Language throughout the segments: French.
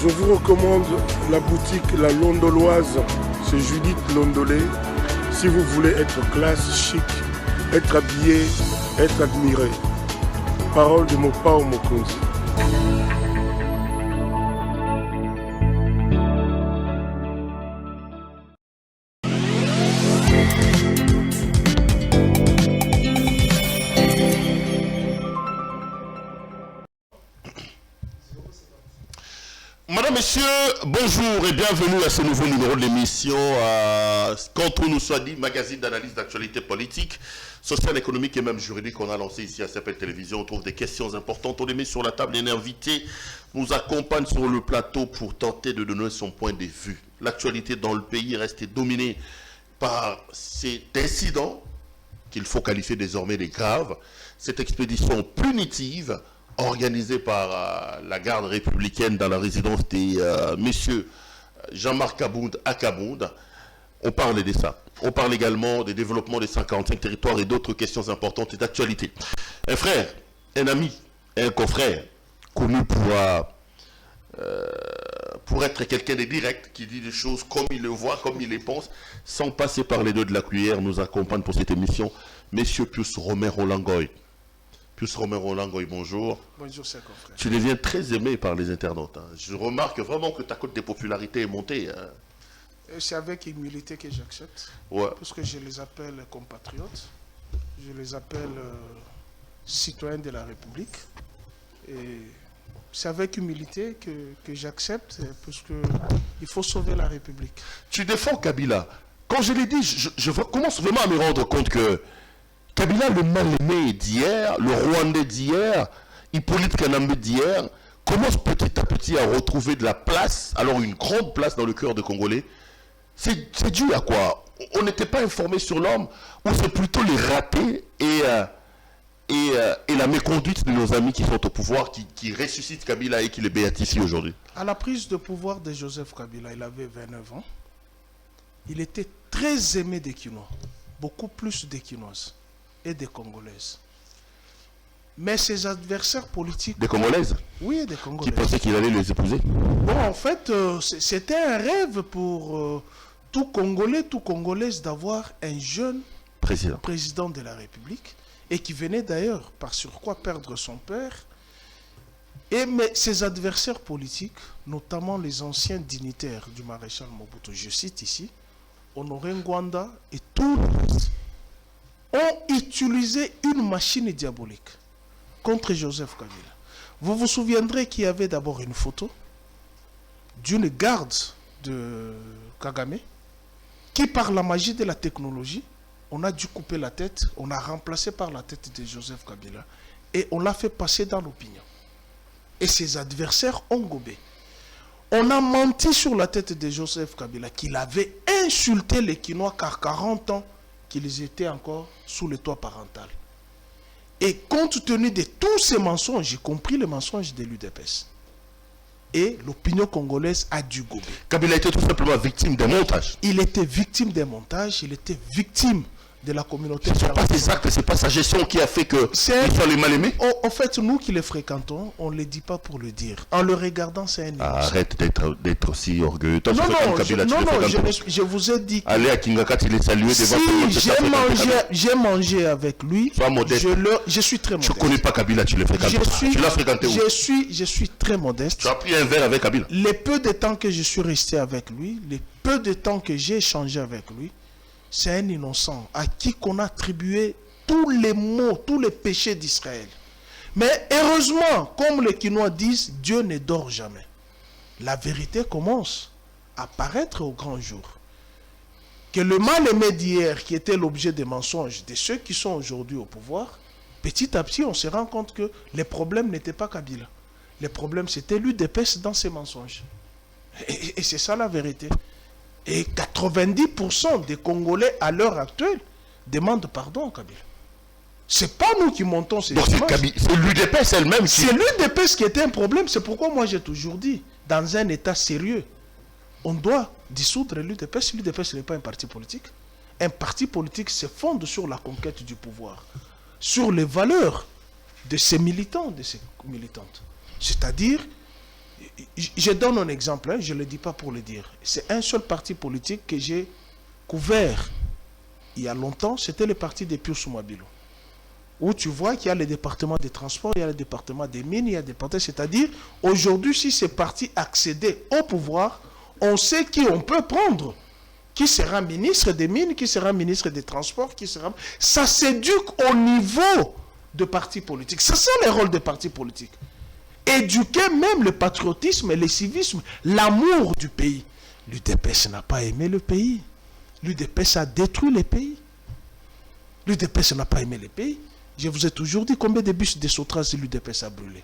Je vous recommande la boutique La Londoloise, c'est Judith Londolé. Si vous voulez être classe, chic, être habillé, être admiré. Parole de Mopao Mokonzi. Madame, Messieurs, bonjour et bienvenue à ce nouveau numéro de l'émission Contre nous soit dit, magazine d'analyse d'actualité politique, sociale, économique et même juridique qu'on a lancé ici à CPL Télévision. On trouve des questions importantes, on les met sur la table et un invité nous accompagne sur le plateau pour tenter de donner son point de vue. L'actualité dans le pays reste dominée par cet incident qu'il faut qualifier désormais de grave, cette expédition punitive organisé par la garde républicaine dans la résidence des messieurs Jean-Marc Kabound à Kabound. On parle de ça. On parle également des développements des 145 territoires et d'autres questions importantes et d'actualité. Un frère, un ami, un confrère, connu pour être quelqu'un de direct, qui dit des choses comme il le voit, comme il les pense, sans passer par les deux de la cuillère, nous accompagne pour cette émission, messieurs Pius Romero Langoy. Pius Romero Langoy, bonjour. Bonjour, c'est confrère. Tu deviens très aimé par les internautes. Hein. Je remarque vraiment que ta cote de popularité est montée. Hein. C'est avec humilité que j'accepte. Ouais. Parce que je les appelle compatriotes. Je les appelle citoyens de la République. Et c'est avec humilité que j'accepte, parce qu'il faut sauver la République. Tu défends Kabila. Quand je l'ai dit, je commence vraiment à me rendre compte que Kabila, le mal-aimé d'hier, le Rwandais d'hier, Hippolyte Kanambe d'hier, commence petit à petit à retrouver de la place, alors une grande place dans le cœur des Congolais. C'est dû à quoi? On n'était pas informé sur l'homme, ou c'est plutôt les ratés et la méconduite de nos amis qui sont au pouvoir, qui ressuscitent Kabila et qui les béatifient aujourd'hui? À la prise de pouvoir de Joseph Kabila, il avait 29 ans. Il était très aimé des Kinois, beaucoup plus des Kinoises et des Congolaises. Mais ses adversaires politiques... Des Congolaises? Oui, des Congolaises. Qui pensaient qu'il allait les épouser? Bon, en fait, c'était un rêve pour tout Congolais, tout Congolaise d'avoir un jeune président de la République, et qui venait d'ailleurs, par surcroît, perdre son père. Mais ses adversaires politiques, notamment les anciens dignitaires du maréchal Mobutu, je cite ici, Honoré Ngwanda et tout le reste, ont utilisé une machine diabolique contre Joseph Kabila. Vous vous souviendrez qu'il y avait d'abord une photo d'une garde de Kagame qui, par la magie de la technologie, on a dû couper la tête, on a remplacé par la tête de Joseph Kabila et on l'a fait passer dans l'opinion. Et ses adversaires ont gobé. On a menti sur la tête de Joseph Kabila qu'il avait insulté les Kinois car 40 ans qu'ils étaient encore sous le toit parental. Et compte tenu de tous ces mensonges, y compris les mensonges de l'UDPS, et l'opinion congolaise a dû gober. Kabila était tout simplement victime des montages. Il était victime des montages, il était victime de la communauté. Ce ne sont pas ses actes, ce n'est pas sa gestion qui a fait que ils sont les mal-aimés. En fait, nous qui les fréquentons, on ne le dit pas pour le dire. En le regardant, c'est un innocent. Arrête d'être aussi orgueilleux. Toi, je vous ai dit... Allez à Kingaka, il est salué devant tout le monde. J'ai mangé avec lui. Sois modeste. Je suis très modeste. Tu ne connais pas Kabila, tu le fréquentes. Tu l'as fréquenté où? Je suis très modeste. Tu as pris un verre avec Kabila? Les peu de temps que je suis resté avec lui, les peu de temps que j'ai échangé avec lui, c'est un innocent à qui qu'on a attribué tous les maux, tous les péchés d'Israël. Mais heureusement, comme les Kinois disent, Dieu ne dort jamais. La vérité commence à paraître au grand jour. Que le mal-aimé d'hier, qui était l'objet des mensonges de ceux qui sont aujourd'hui au pouvoir, petit à petit, on se rend compte que les problèmes n'étaient pas Kabila. Les problèmes, c'était l'UDPS dans ses mensonges. Et c'est ça la vérité. Et 90% des Congolais, à l'heure actuelle, demandent pardon à Kabila. Ce n'est pas nous qui montons ces images. C'est l'UDPS elle-même qui... C'est l'UDPS qui était un problème. C'est pourquoi moi j'ai toujours dit, dans un État sérieux, on doit dissoudre l'UDPS. L'UDPS n'est pas un parti politique. Un parti politique se fonde sur la conquête du pouvoir, sur les valeurs de ses militants, de ses militantes. C'est-à-dire, Je donne un exemple, hein, je ne le dis pas pour le dire. C'est un seul parti politique que j'ai couvert il y a longtemps, c'était le parti de Pius Mabilo. Où tu vois qu'il y a le département des transports, il y a le département des mines, il y a le département... C'est-à-dire, aujourd'hui, si ces partis accédaient au pouvoir, on sait qui on peut prendre. Qui sera ministre des mines, qui sera ministre des transports, qui sera... Ça s'éduque au niveau de partis politiques. C'est ça le rôle des partis politiques. Éduquer même le patriotisme, le civisme, l'amour du pays. L'UDPS n'a pas aimé le pays. L'UDPS a détruit le pays. L'UDPS n'a pas aimé le pays. Je vous ai toujours dit combien de bus de Sotras l'UDPS a brûlé.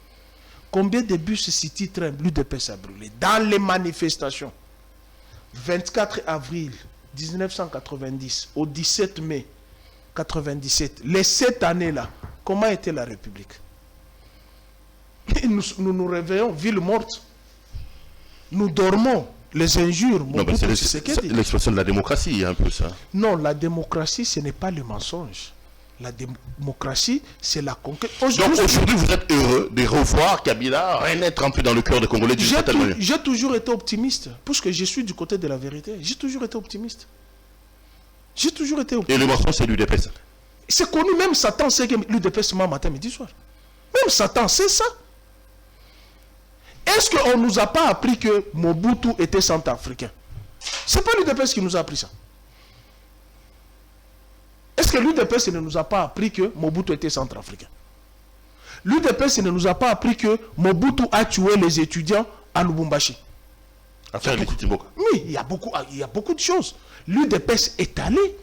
Combien de bus City Train l'UDPS a brûlé. Dans les manifestations. 24 avril 1990 au 17 mai 1997, les 7 années-là, comment était la République? Nous réveillons, ville morte. Nous dormons, les injures. Non, c'est l'expression de la démocratie, un peu ça. Non, la démocratie, ce n'est pas le mensonge. La démocratie, c'est la conquête. Donc aujourd'hui, vous êtes heureux de revoir Kabila renaître un peu dans le cœur des Congolais d'une certaine manière. J'ai toujours été optimiste, parce que je suis du côté de la vérité. J'ai toujours été optimiste. J'ai toujours été optimiste. Et le mensonge, c'est l'UDPS. C'est connu, même Satan sait que l'UDPS matin, midi, soir. Même Satan sait ça. Est-ce qu'on ne nous a pas appris que Mobutu était centrafricain? C'est pas l'UDPS qui nous a appris ça. Est-ce que l'UDPS ne nous a pas appris que Mobutu était centrafricain? L'UDPS ne nous a pas appris que Mobutu a tué les étudiants à Lubumbashi. Oui, il y a beaucoup de choses. L'UDPS est allé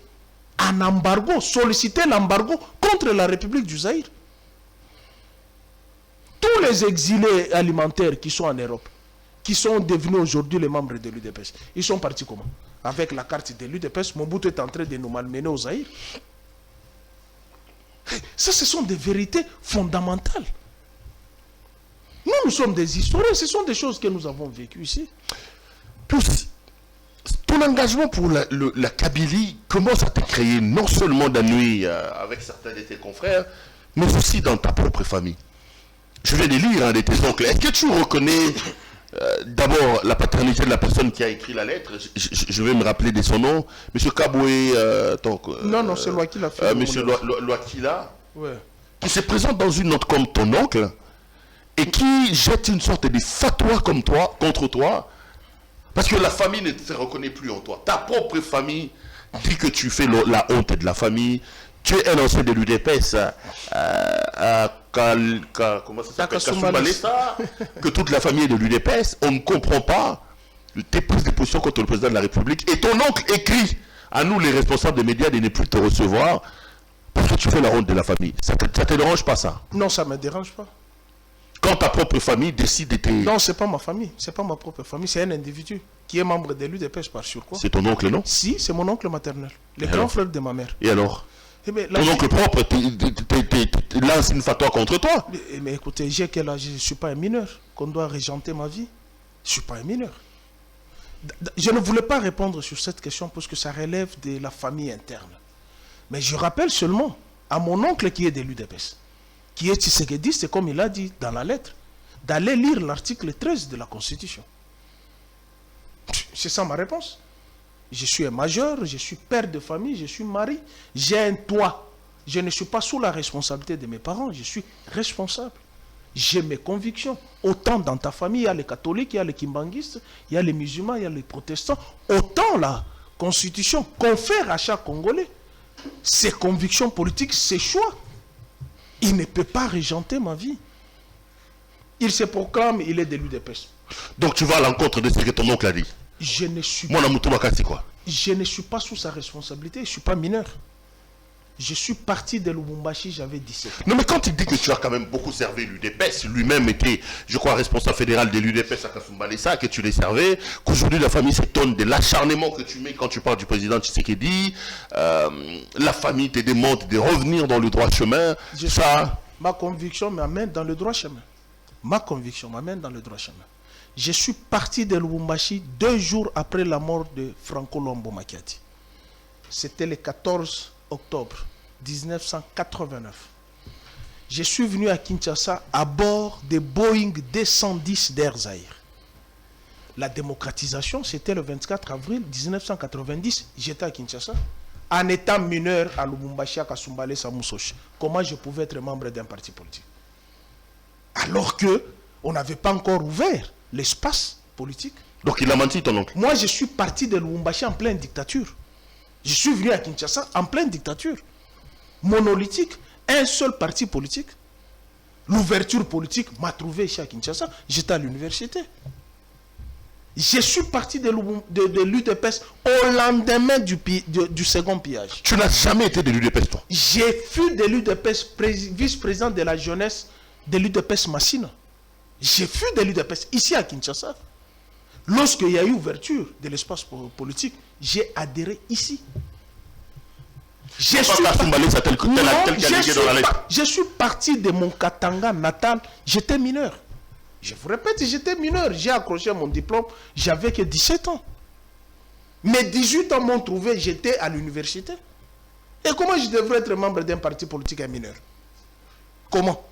en embargo, solliciter l'embargo contre la République du Zaïre. Tous les exilés alimentaires qui sont en Europe, qui sont devenus aujourd'hui les membres de l'UDPS, ils sont partis comment? Avec la carte de l'UDPS, Mobutu est en train de nous malmener au Zaïre. Ça, ce sont des vérités fondamentales. Nous sommes des historiens, ce sont des choses que nous avons vécues ici. Plus, ton engagement pour la Kabylie, comment ça t'a créé non seulement d'ennui avec certains de tes confrères, mais aussi dans ta propre famille? Je vais les lire, un de tes oncles. Est-ce que tu reconnais d'abord la paternité de la personne qui a écrit la lettre? Je vais me rappeler de son nom. Monsieur Kaboué. Non, c'est Loakila. Monsieur Loakila. Ouais. Qui se présente dans une note comme ton oncle et qui jette une sorte de fatwa comme toi, contre toi, parce que la famille ne se reconnaît plus en toi. Ta propre famille dit que tu fais la honte de la famille. Tu es un ancien de l'UDPS comment ça s'appelle, que toute la famille est de l'UDPS. On ne comprend pas tes prises de position contre le président de la République. Et ton oncle écrit à nous, les responsables des médias, de ne plus te recevoir parce que tu fais la honte de la famille. Ça ne te dérange pas, ça? Non, ça ne me dérange pas. Quand ta propre famille décide de te... Non, ce n'est pas ma famille. Ce n'est pas ma propre famille. C'est un individu qui est membre de l'UDPS par surcroît. C'est ton oncle, non? Si, c'est mon oncle maternel. Le grand frère de ma mère. Et alors? Ton oncle propre lance une fatwa contre toi. Mais écoutez, j'ai quel âge? Je ne suis pas un mineur qu'on doit régenter ma vie. Je ne suis pas un mineur. Je ne voulais pas répondre sur cette question parce que ça relève de la famille interne. Mais je rappelle seulement à mon oncle qui est de l'UDPS, qui est tshisekedi, comme il a dit dans la lettre, d'aller lire l'article 13 de la Constitution. C'est ça ma réponse. Je suis un majeur, je suis père de famille, je suis mari, j'ai un toit. Je ne suis pas sous la responsabilité de mes parents, je suis responsable. J'ai mes convictions. Autant dans ta famille, il y a les catholiques, il y a les kimbanguistes, il y a les musulmans, il y a les protestants. Autant la Constitution confère à chaque Congolais ses convictions politiques, ses choix. Il ne peut pas régenter ma vie. Il se proclame, il est de l'UDPS. Donc tu vas à l'encontre de ce que ton oncle a dit? Je ne suis pas... Je ne suis pas sous sa responsabilité, je ne suis pas mineur. Je suis parti de Lubumbashi, j'avais 17 ans. Non, mais quand il dit que tu as quand même beaucoup servi l'UDPS, lui-même était, je crois, responsable fédéral de l'UDPS à Kasumbalesa, que tu les servais, qu'aujourd'hui la famille s'étonne de l'acharnement que tu mets quand tu parles du président Tshisekedi, la famille te demande de revenir dans le droit chemin, Ma conviction m'amène dans le droit chemin. Ma conviction m'amène dans le droit chemin. Je suis parti de Lubumbashi 2 jours après la mort de Franco Luambo Makiadi. C'était le 14 octobre 1989. Je suis venu à Kinshasa à bord de Boeing 210 d'Air Zaïre. la démocratisation, c'était le 24 avril 1990. J'étais à Kinshasa. En étant mineur à Lubumbashi, à Kasumbale, Samousoche. Comment je pouvais être membre d'un parti politique? Alors qu'on n'avait pas encore ouvert l'espace politique. Donc il a menti, ton oncle? Moi, je suis parti de Lubumbashi en pleine dictature. Je suis venu à Kinshasa en pleine dictature. Monolithique, un seul parti politique. L'ouverture politique m'a trouvé ici à Kinshasa. J'étais à l'université. Je suis parti de l'UDPS au lendemain du second pillage. Tu n'as jamais été de l'UDPS, toi? J'ai fui de l'UDPS, vice-président de la jeunesse de l'UDPS Massina. J'ai fui de l'UDPS ici à Kinshasa. Lorsqu'il y a eu ouverture de l'espace politique, j'ai adhéré ici. Je suis parti de mon Katanga natal, j'étais mineur. Je vous répète, j'étais mineur. J'ai accroché mon diplôme, j'avais que 17 ans. Mais 18 ans m'ont trouvé, j'étais à l'université. Et comment je devrais être membre d'un parti politique à mineur? Comment?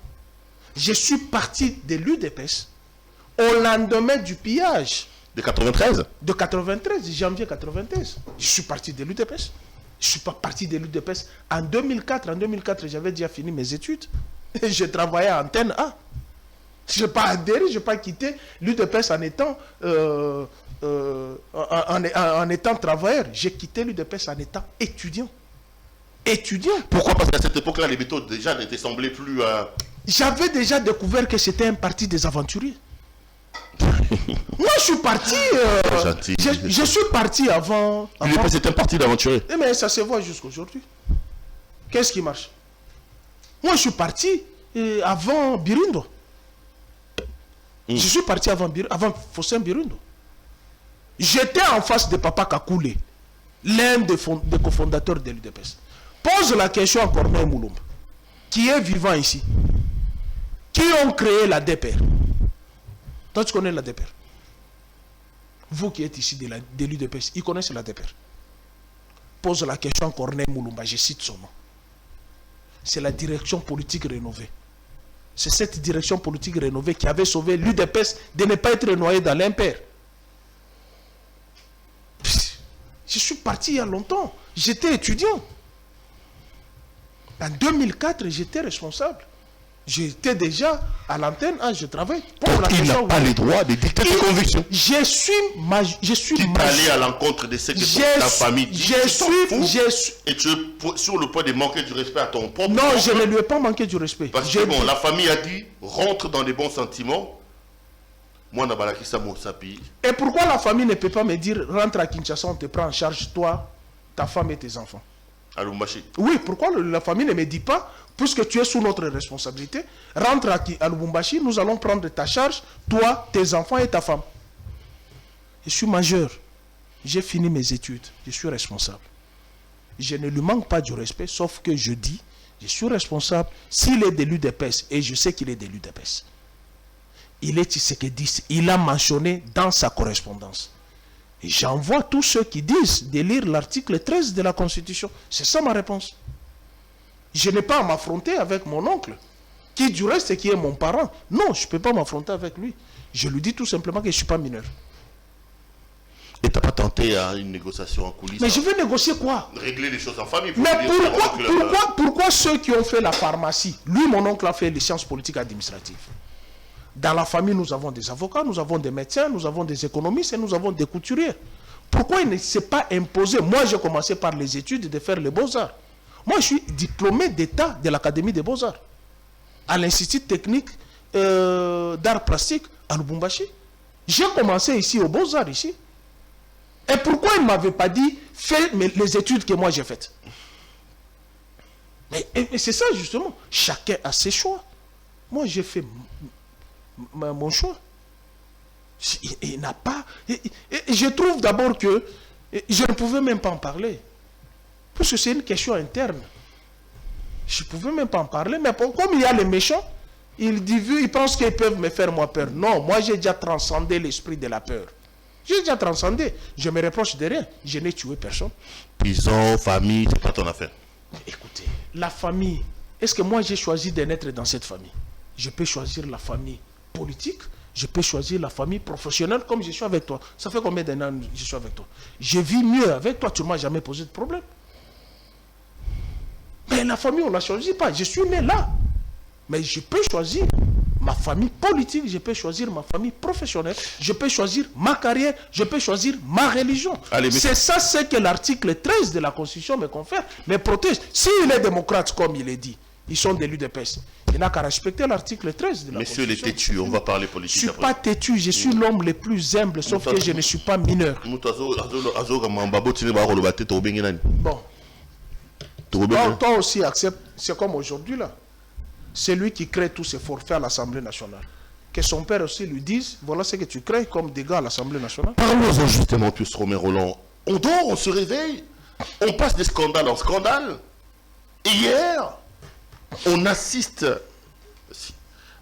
Je suis parti de l'UDPS au lendemain du pillage. De 93? De 93, janvier 93. Je suis parti de l'UDPS. Je ne suis pas parti de l'UDPS en 2004. En 2004, j'avais déjà fini mes études. Et je travaillais à Antenne A. Je n'ai pas adhéré, je n'ai pas quitté l'UDPS en étant travailleur. J'ai quitté l'UDPS en étant étudiant. Pourquoi? Parce qu'à cette époque-là, les méthodes déjà n'étaient semblées plus... J'avais déjà découvert que c'était un parti des aventuriers. Moi, je suis parti... je suis parti avant... L'UDPS était un parti d'aventuriers. Mais ça se voit jusqu'aujourd'hui. Qu'est-ce qui marche? Moi, je suis parti avant Birundo. Je suis parti avant Fossin Birundo. J'étais en face de Papa Kakoulé, l'un des cofondateurs de l'UDPS. Pose la question à Corneille Moulumba, qui est vivant ici. Qui ont créé la DPR? Toi, tu connais la DPR? Vous qui êtes ici de l'UDPS, ils connaissent la DPR. Pose la question à Corneille Moulumba, je cite son nom. C'est la direction politique rénovée. C'est cette direction politique rénovée qui avait sauvé l'UDPS de ne pas être noyé dans l'impair. Je suis parti il y a longtemps. J'étais étudiant. En 2004, j'étais responsable. J'étais déjà à l'antenne. Je travaille. Il n'a pas le droit de dicter ses convictions. Je suis allé à l'encontre de ce que ta famille dit. Et tu es sur le point de manquer du respect à ton propre. Non, je ne lui ai pas manqué du respect. Parce que bon, la famille a dit, rentre dans les bons sentiments. Moi, et pourquoi la famille ne peut pas me dire, rentre à Kinshasa, on te prend en charge, toi, ta femme et tes enfants? À Lubumbashi. Oui, pourquoi la famille ne me dit pas, puisque tu es sous notre responsabilité, rentre à Lubumbashi, nous allons prendre ta charge, toi, tes enfants et ta femme. Je suis majeur. J'ai fini mes études. Je suis responsable. Je ne lui manque pas du respect, sauf que je dis, je suis responsable. S'il est de l'UDPS, et je sais qu'il est de l'UDPS, il est Tshisekedi, il a mentionné dans sa correspondance. Et j'envoie tous ceux qui disent de lire l'article 13 de la Constitution. C'est ça ma réponse. Je n'ai pas à m'affronter avec mon oncle, qui du reste qui est mon parent. Non, je ne peux pas m'affronter avec lui. Je lui dis tout simplement que je ne suis pas mineur. Et tu n'as pas tenté à une négociation en coulisses? Mais je vais négocier quoi? Régler les choses en famille. Mais pourquoi ceux qui ont fait la pharmacie? Lui, mon oncle a fait les sciences politiques administratives. Dans la famille, nous avons des avocats, nous avons des médecins, nous avons des économistes et nous avons des couturiers. Pourquoi il ne s'est pas imposé? Moi, j'ai commencé par les études de faire les beaux-arts. Moi, je suis diplômé d'État de l'Académie des beaux-arts, à l'Institut technique d'art plastique à Lubumbashi. J'ai commencé ici aux beaux-arts, ici. Et pourquoi il ne m'avait pas dit, fais les études que moi j'ai faites? Mais c'est ça, justement. Chacun a ses choix. Moi, j'ai fait mon choix. Il n'a pas... je trouve d'abord que je ne pouvais même pas en parler. Parce que c'est une question interne. Je ne pouvais même pas en parler. Mais comme il y a les méchants, ils pensent qu'ils peuvent me faire moi peur. Non, moi j'ai déjà transcendé l'esprit de la peur. J'ai déjà transcendé. Je me reproche de rien. Je n'ai tué personne. Prison, famille, c'est pas ton affaire. Écoutez, la famille, est-ce que moi j'ai choisi de naître dans cette famille? Je peux choisir la famille politique, Je peux choisir la famille professionnelle comme je suis avec toi. Ça fait combien d'années je suis avec toi? Je vis mieux avec toi, tu ne m'as jamais posé de problème. Mais la famille, on ne la choisit pas. Je suis né là. Mais je peux choisir ma famille politique, je peux choisir ma famille professionnelle, je peux choisir ma carrière, je peux choisir ma religion. C'est ça ce que l'article 13 de la Constitution me confère, me protège. S'il est démocrate, comme il est dit, ils sont de l'UDPS. Il n'a qu'à respecter l'article 13 de la Constitution. Messieurs les têtus, on va parler politique. Je ne suis pas têtu, je suis l'homme le plus humble, sauf que je ne suis pas mineur. Bon. Toi aussi accepte, c'est comme aujourd'hui là. C'est lui qui crée tous ces forfaits à l'Assemblée nationale. Que son père aussi lui dise, voilà ce que tu crées comme dégâts à l'Assemblée nationale. Parlons-en justement plus, Romain Roland. On dort, on se réveille, on passe de scandale en scandale. Hier, on assiste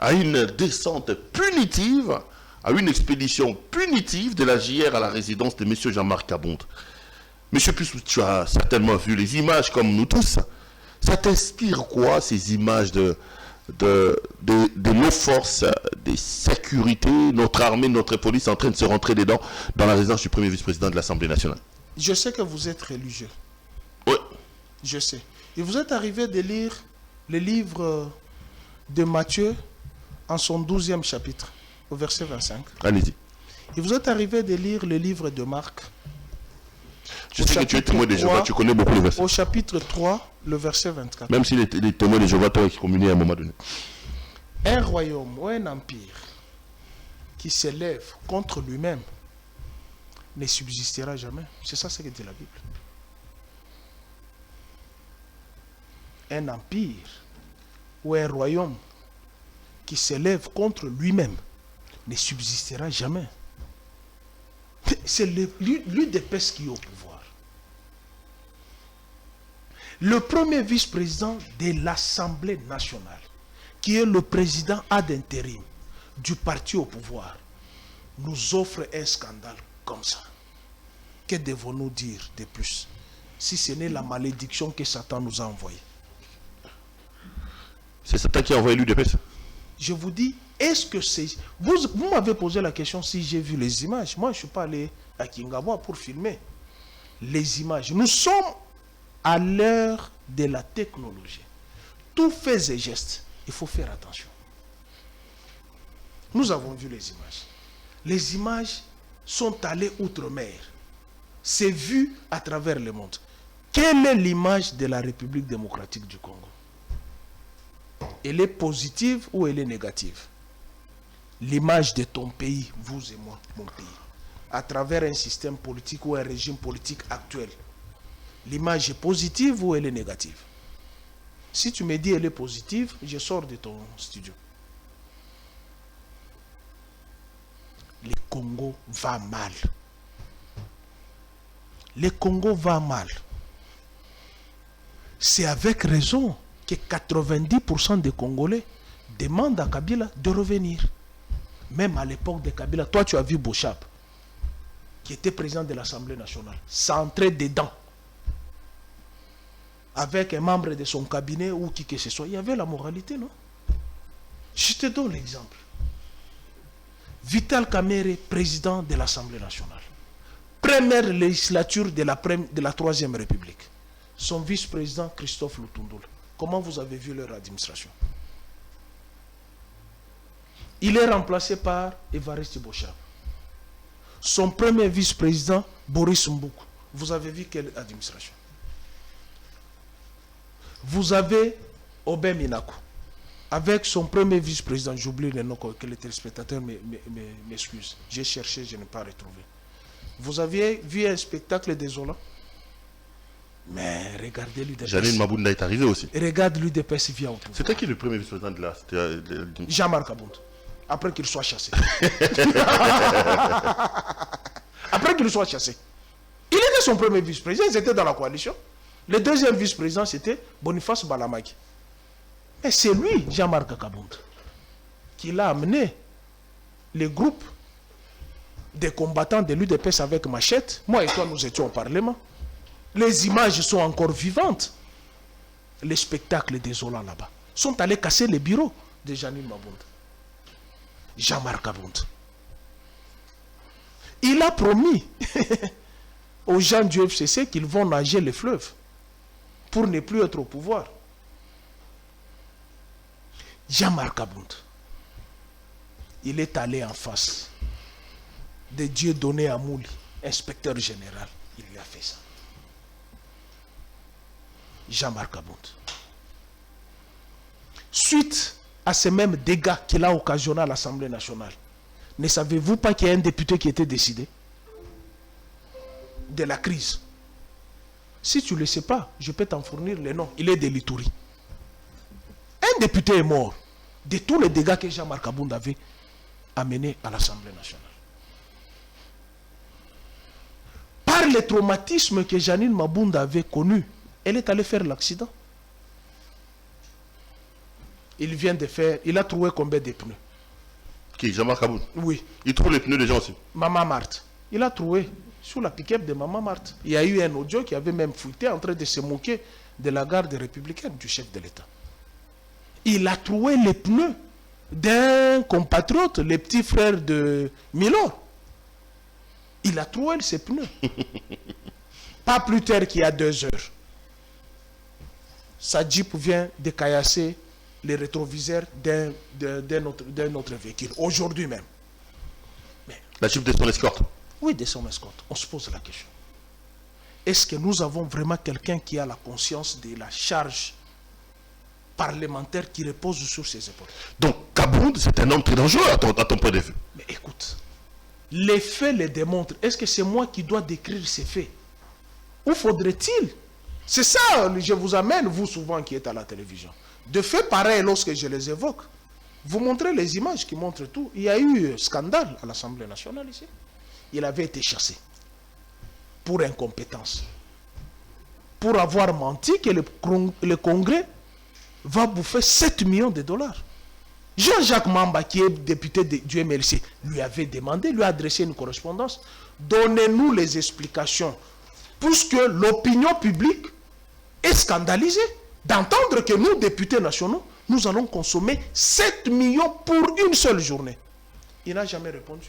à une descente punitive, à une expédition punitive de la JR à la résidence de M. Jean-Marc Kabonde. Monsieur Pussou, tu as certainement vu les images comme nous tous. Ça t'inspire quoi, ces images de nos forces de sécurité, notre armée, notre police en train de se rentrer dedans dans la résidence du premier vice-président de l'Assemblée nationale? Je sais que vous êtes religieux. Oui. Je sais. Et vous êtes arrivé de lire le livre de Matthieu en son 12e chapitre, au verset 25. Allez-y. Et vous êtes arrivé de lire le livre de Marc. Je sais que tu es témoin de Jéhovah, tu connais beaucoup les versets. Au chapitre 3, le verset 24. Même si les témoins de Jéhovah t'ont excommunié à un moment donné. Un royaume ou un empire qui s'élève contre lui-même ne subsistera jamais. C'est ça ce que dit la Bible. Un empire ou un royaume qui s'élève contre lui-même ne subsistera jamais. C'est l'UDPS qui est au pouvoir. Le premier vice-président de l'Assemblée nationale, qui est le président ad intérim du parti au pouvoir, nous offre un scandale comme ça. Que devons-nous dire de plus, si ce n'est la malédiction que Satan nous a envoyée? C'est Satan qui a envoyé l'UDPS. Je vous dis, est-ce que c'est... Vous m'avez posé la question si j'ai vu les images. Moi, je ne suis pas allé à Kingawa pour filmer les images. Nous sommes à l'heure de la technologie. Tout fait et gestes, il faut faire attention. Nous avons vu les images. Les images sont allées outre-mer. C'est vu à travers le monde. Quelle est l'image de la République démocratique du Congo? Elle est positive ou elle est négative? L'image de ton pays, vous et moi, mon pays, à travers un système politique ou un régime politique actuel, l'image est positive ou elle est négative? Si tu me dis elle est positive, je sors de ton studio. Le Congo va mal. Le Congo va mal. C'est avec raison que 90% des Congolais demandent à Kabila de revenir. Même à l'époque de Kabila, toi tu as vu Bochab, qui était président de l'Assemblée nationale, s'entrer dedans avec un membre de son cabinet ou qui que ce soit. Il y avait la moralité, non? Je te donne l'exemple. Vital Kamerhe, président de l'Assemblée nationale. Première législature de la Troisième République. Son vice-président, Christophe Lutundula. Comment vous avez vu leur administration? Il est remplacé par Évariste Bochab. Son premier vice-président, Boris Mboukou. Vous avez vu quelle administration? Vous avez Obé Minakou. Avec son premier vice-président, j'oublie le nom que les téléspectateurs m'excusent. J'ai cherché, je n'ai pas retrouvé. Vous aviez vu un spectacle désolant? Mais regardez l'UDPS. Janine Mabunda est arrivé aussi. Regarde l'UDPS vient au pouvoir. C'était qui le premier vice-président de la... Jean-Marc Kabonde. Après qu'il soit chassé. Après qu'il soit chassé. Il était son premier vice-président, ils étaient dans la coalition. Le deuxième vice-président, c'était Boniface Balamaki. Mais c'est lui, Jean-Marc Kabonde, qui l'a amené les groupes des combattants de l'UDPS avec machette. Moi et toi, nous étions au Parlement. Les images sont encore vivantes. Les spectacles désolants là-bas sont allés casser les bureaux de Janine Mabunda. Jean-Marc Abound. Il a promis aux gens du FCC qu'ils vont nager les fleuves pour ne plus être au pouvoir. Jean-Marc Abound, il est allé en face de Dieudonné Amouli, inspecteur général. Il lui a fait ça. Jean-Marc Abound. Suite à ces mêmes dégâts qu'il a occasionnés à l'Assemblée nationale, ne savez-vous pas qu'il y a un député qui était décidé de la crise? Si tu ne le sais pas, je peux t'en fournir les noms. Il est de l'Ituri. Un député est mort de tous les dégâts que Jean-Marc Abound avait amenés à l'Assemblée nationale. Par les traumatismes que Janine Mabounda avait connus, elle est allée faire l'accident. Il a trouvé combien de pneus? Qui, Jean-Marc Abound? Oui. Il trouve les pneus des gens aussi. Maman Marthe. Il a trouvé sous la pick-up de Maman Marthe. Il y a eu un audio qui avait même fuité en train de se moquer de la garde républicaine du chef de l'État. Il a trouvé les pneus d'un compatriote, le petit frère de Milor. Il a trouvé ses pneus. Pas plus tard qu'il y a 2 heures. Sa Jeep vient de caillasser les rétroviseurs d'un autre véhicule. Aujourd'hui même. Mais, la Jeep de son escorte? Oui, de son escorte. On se pose la question. Est-ce que nous avons vraiment quelqu'un qui a la conscience de la charge parlementaire qui repose sur ses épaules? Donc, Abound, c'est un homme très dangereux à ton point de vue. Mais écoute, les faits les démontrent. Est-ce que c'est moi qui dois décrire ces faits? Où faudrait-il? C'est ça, je vous amène, vous souvent qui êtes à la télévision. De faits pareils, lorsque je les évoque, vous montrez les images qui montrent tout. Il y a eu scandale à l'Assemblée nationale ici. Il avait été chassé pour incompétence. Pour avoir menti que le Congrès va bouffer 7 millions de dollars. Jean-Jacques Mamba, qui est député du MLC, lui avait demandé, lui a adressé une correspondance. Donnez-nous les explications. Puisque l'opinion publique est scandalisée d'entendre que nous, députés nationaux, nous allons consommer 7 millions pour une seule journée. Il n'a jamais répondu.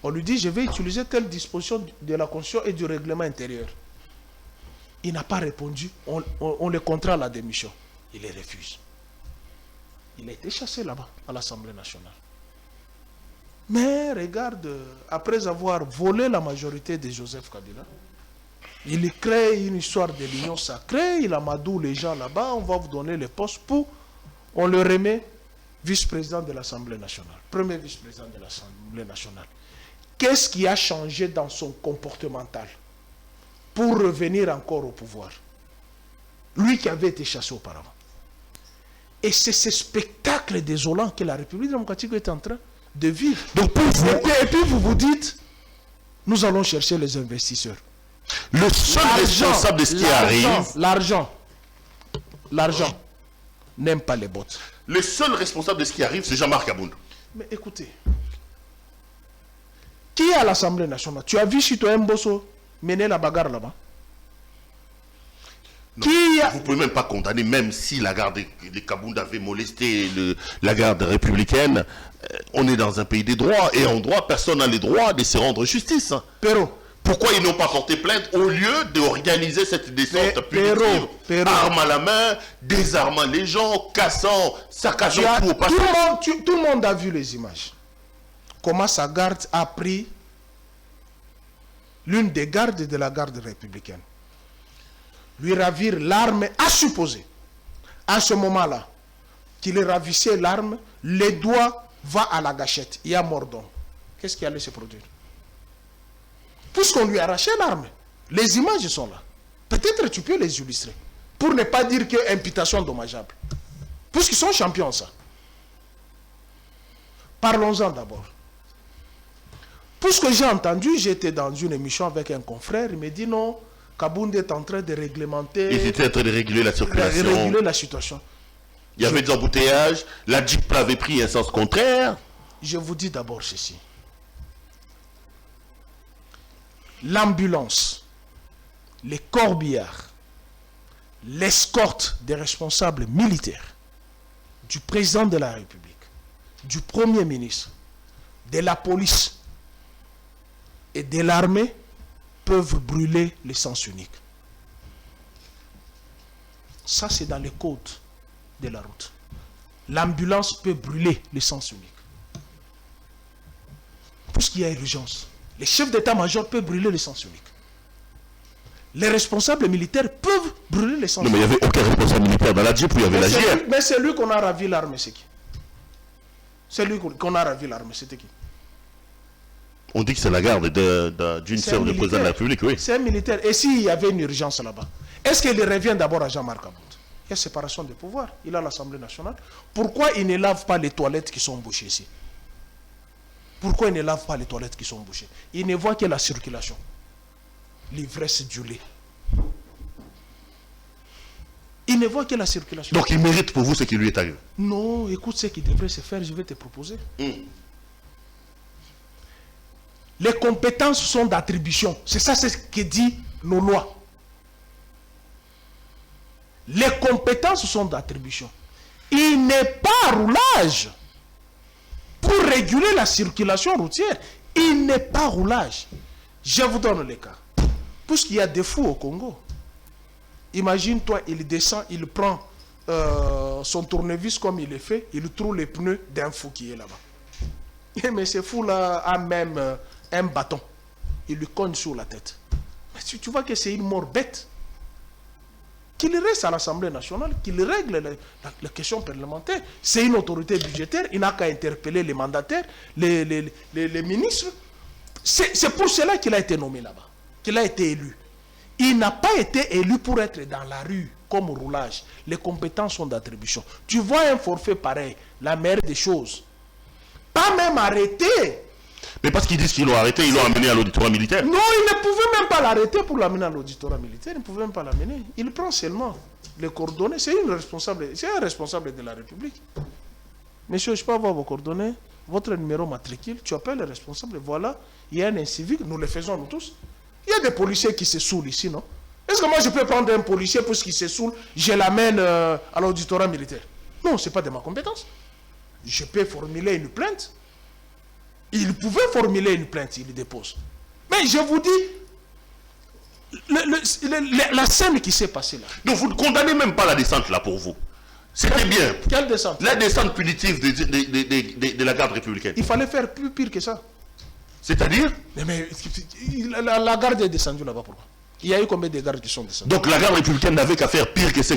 On lui dit, je vais utiliser telle disposition de la Constitution et du règlement intérieur. Il n'a pas répondu. On le contraint à la démission. Il les refuse. Il a été chassé là-bas, à l'Assemblée nationale. Mais regarde, après avoir volé la majorité de Joseph Kabila, il crée une histoire de l'union sacrée, il amadoue les gens là-bas, on va vous donner les postes pour, on le remet vice-président de l'Assemblée nationale, premier vice-président de l'Assemblée nationale. Qu'est-ce qui a changé dans son comportemental pour revenir encore au pouvoir? Lui qui avait été chassé auparavant. Et c'est ce spectacle désolant que la République démocratique est en train de vivre. Donc pour vous, et puis vous vous dites, nous allons chercher les investisseurs. Le seul responsable de ce qui arrive... L'argent n'aime pas les bottes. Le seul responsable de ce qui arrive, c'est Jean-Marc Abound. Mais écoutez, qui est à l'Assemblée nationale? Tu as vu Citoyen Mbosso mener la bagarre là-bas? Non, vous ne pouvez même pas condamner, même si la garde de Kabound avait molesté la garde républicaine. On est dans un pays des droits, et en droit, personne n'a les droits de se rendre justice. Pero, pourquoi ils n'ont pas porté plainte au lieu d'organiser cette descente punitive, arme à la main, désarmant les gens, cassant, saccageant tout au passage? Tout le monde a vu les images. Comment sa garde a pris l'une des gardes de la garde républicaine. Lui ravir l'arme à supposer. À ce moment-là, qu'il ravissait l'arme, les doigts vont à la gâchette. Il y a mort d'homme. Qu'est-ce qui allait se produire? Puisqu'on lui a arraché l'arme, les images sont là. Peut-être tu peux les illustrer. Pour ne pas dire que imputation dommageable. Puisqu'ils sont champions, ça. Parlons-en d'abord. Puisque j'ai entendu, j'étais dans une émission avec un confrère, il me dit non, Kabound est en train de réglementer. Il était en train de réguler la circulation. Réguler la situation. Il y avait des embouteillages, la Jeep avait pris un sens contraire. Je vous dis d'abord ceci. L'ambulance, les corbillards, l'escorte des responsables militaires, du président de la République, du Premier ministre, de la police et de l'armée peuvent brûler l'essence unique. Ça, c'est dans les codes de la route. L'ambulance peut brûler l'essence unique. Puisqu'il y a urgence. Les chefs d'état-major peuvent brûler l'essence unique. Les responsables militaires peuvent brûler l'essence unique. Non, mais il n'y avait aucun responsable militaire dans la Jeep où il y avait la JR. Mais c'est lui qu'on a ravi l'armée, c'est qui? C'est lui qu'on a ravi l'armée, c'était qui? On dit que c'est la garde d'une sœur du président de la République, oui. C'est un militaire. Et s'il y avait une urgence là-bas, est-ce qu'il revient d'abord à Jean-Marc Aboud? Il y a séparation des pouvoirs. Il a l'Assemblée nationale. Pourquoi il ne lave pas les toilettes qui sont bouchées ici? Pourquoi il ne lave pas les toilettes qui sont bouchées? Il ne voit que la circulation. L'ivresse du lait. Il ne voit que la circulation. Donc il mérite pour vous ce qui lui est arrivé? Non, écoute ce qui devrait se faire, je vais te proposer. Les compétences sont d'attribution. C'est ça, c'est ce que dit nos lois. Les compétences sont d'attribution. Il n'est pas roulage pour réguler la circulation routière. Il n'est pas roulage. Je vous donne le cas. Puisqu'il y a des fous au Congo. Imagine-toi, il descend, il prend son tournevis comme il est fait, il trouve les pneus d'un fou qui est là-bas. Mais ce fou-là a même un bâton. Il lui cogne sur la tête. Mais tu vois que c'est une mort bête. Qu'il reste à l'Assemblée nationale, qu'il règle la question parlementaire. C'est une autorité budgétaire, il n'a qu'à interpeller les mandataires, les ministres. C'est pour cela qu'il a été nommé là-bas, qu'il a été élu. Il n'a pas été élu pour être dans la rue comme roulage. Les compétences sont d'attribution. Tu vois un forfait pareil, la meilleure des choses. Pas même arrêté. Mais parce qu'ils disent qu'ils l'ont arrêté, ils l'ont amené à l'auditorat militaire. Non, ils ne pouvaient même pas l'arrêter pour l'amener à l'auditorat militaire. Ils ne pouvaient même pas l'amener. Il prend seulement les coordonnées. C'est un responsable de la République. Monsieur, je peux avoir vos coordonnées, votre numéro matricule, tu appelles le responsable, voilà, il y a un incivique, nous le faisons nous tous. Il y a des policiers qui se saoulent ici, non? Est-ce que moi je peux prendre un policier pour qu'il se saoule, je l'amène à l'auditorat militaire? Non, ce n'est pas de ma compétence. Je peux formuler une plainte. Il pouvait formuler une plainte, il dépose. Mais je vous dis, la scène qui s'est passée là. Donc vous ne condamnez même pas la descente là pour vous. C'était bien. Quelle descente? La descente punitive de la garde républicaine. Il fallait faire plus pire que ça. C'est-à-dire? Mais la garde est descendue là-bas, pourquoi? Il y a eu combien de gardes qui sont descendus? Donc la garde républicaine n'avait qu'à faire pire que ce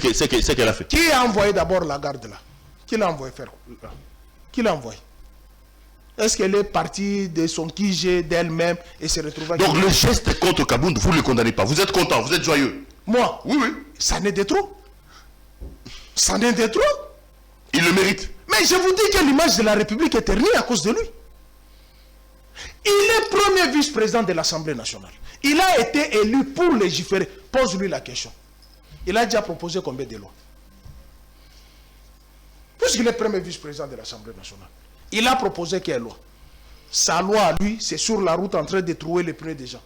qu'elle a fait. Qui a envoyé d'abord la garde là? Qui l'a envoyé faire là? Qui l'a envoyé? Est-ce qu'elle est partie de son QG d'elle-même et se retrouve... Donc le geste contre Kabound, vous ne le condamnez pas. Vous êtes content, vous êtes joyeux. Moi? Oui, oui. Ça n'est de trop. Ça n'est de trop. Il le mérite. Mais je vous dis que l'image de la République est ternie à cause de lui. Il est premier vice-président de l'Assemblée nationale. Il a été élu pour légiférer. Pose-lui la question. Il a déjà proposé combien de lois? Puisqu'il est premier vice-président de l'Assemblée nationale. Il a proposé quelle loi? Sa loi à lui, c'est sur la route en train de trouver les pneus des gens.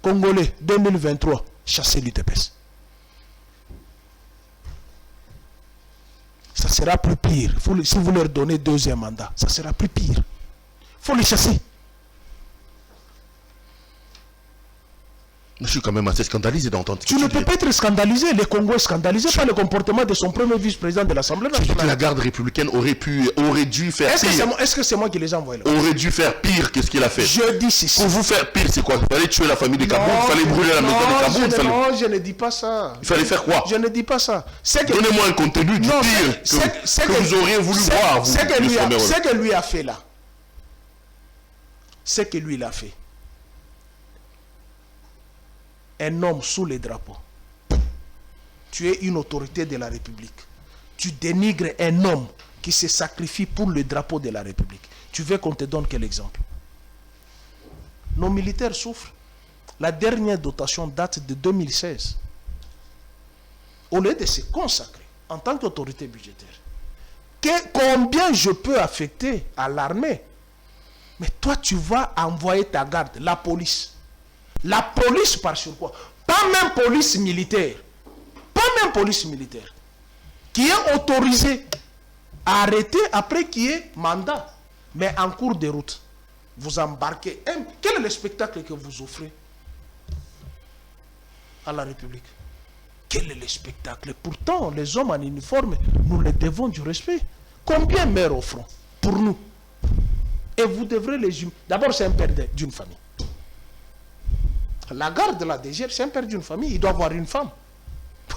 Congolais, 2023, chassez l'UTPS. Ça sera plus pire. Si vous leur donnez deuxième mandat, ça sera plus pire. Il faut les chasser. Je suis quand même assez scandalisé d'entendre. Tu ne peux pas être scandalisé. Le Congo est scandalisé par le comportement de son premier vice-président de l'Assemblée nationale. La garde républicaine aurait dû faire pire. Est-ce que c'est moi qui les ai envoyés là? Aurait dû faire pire que ce qu'il a fait. Je dis ceci. Pour vous faire pire, c'est quoi? Il fallait tuer la famille de Kabound, il fallait brûler la maison de Kabound. Non, je ne dis pas ça. Il fallait faire quoi? Je ne dis pas ça. Donnez-moi un contenu du pire que vous auriez voulu voir. Ce que lui a fait là. Ce que lui il a fait. Un homme sous les drapeaux. Tu es une autorité de la République. Tu dénigres un homme qui se sacrifie pour le drapeau de la République. Tu veux qu'on te donne quel exemple? Nos militaires souffrent. La dernière dotation date de 2016. Au lieu de se consacrer en tant qu'autorité budgétaire, combien je peux affecter à l'armée? Mais toi, tu vas envoyer ta garde, la police. La police par sur quoi? Pas même police militaire. Pas même police militaire. Qui est autorisée Arrêté après qu'il y ait mandat. Mais en cours de route, vous embarquez. Quel est le spectacle que vous offrez à la République? Quel est le spectacle? Pourtant, les hommes en uniforme, nous les devons du respect. Combien meurent au front pour nous? Et vous devrez les humer. D'abord, c'est un père d'une famille. La garde de la DGR, c'est un père d'une famille. Il doit avoir une femme.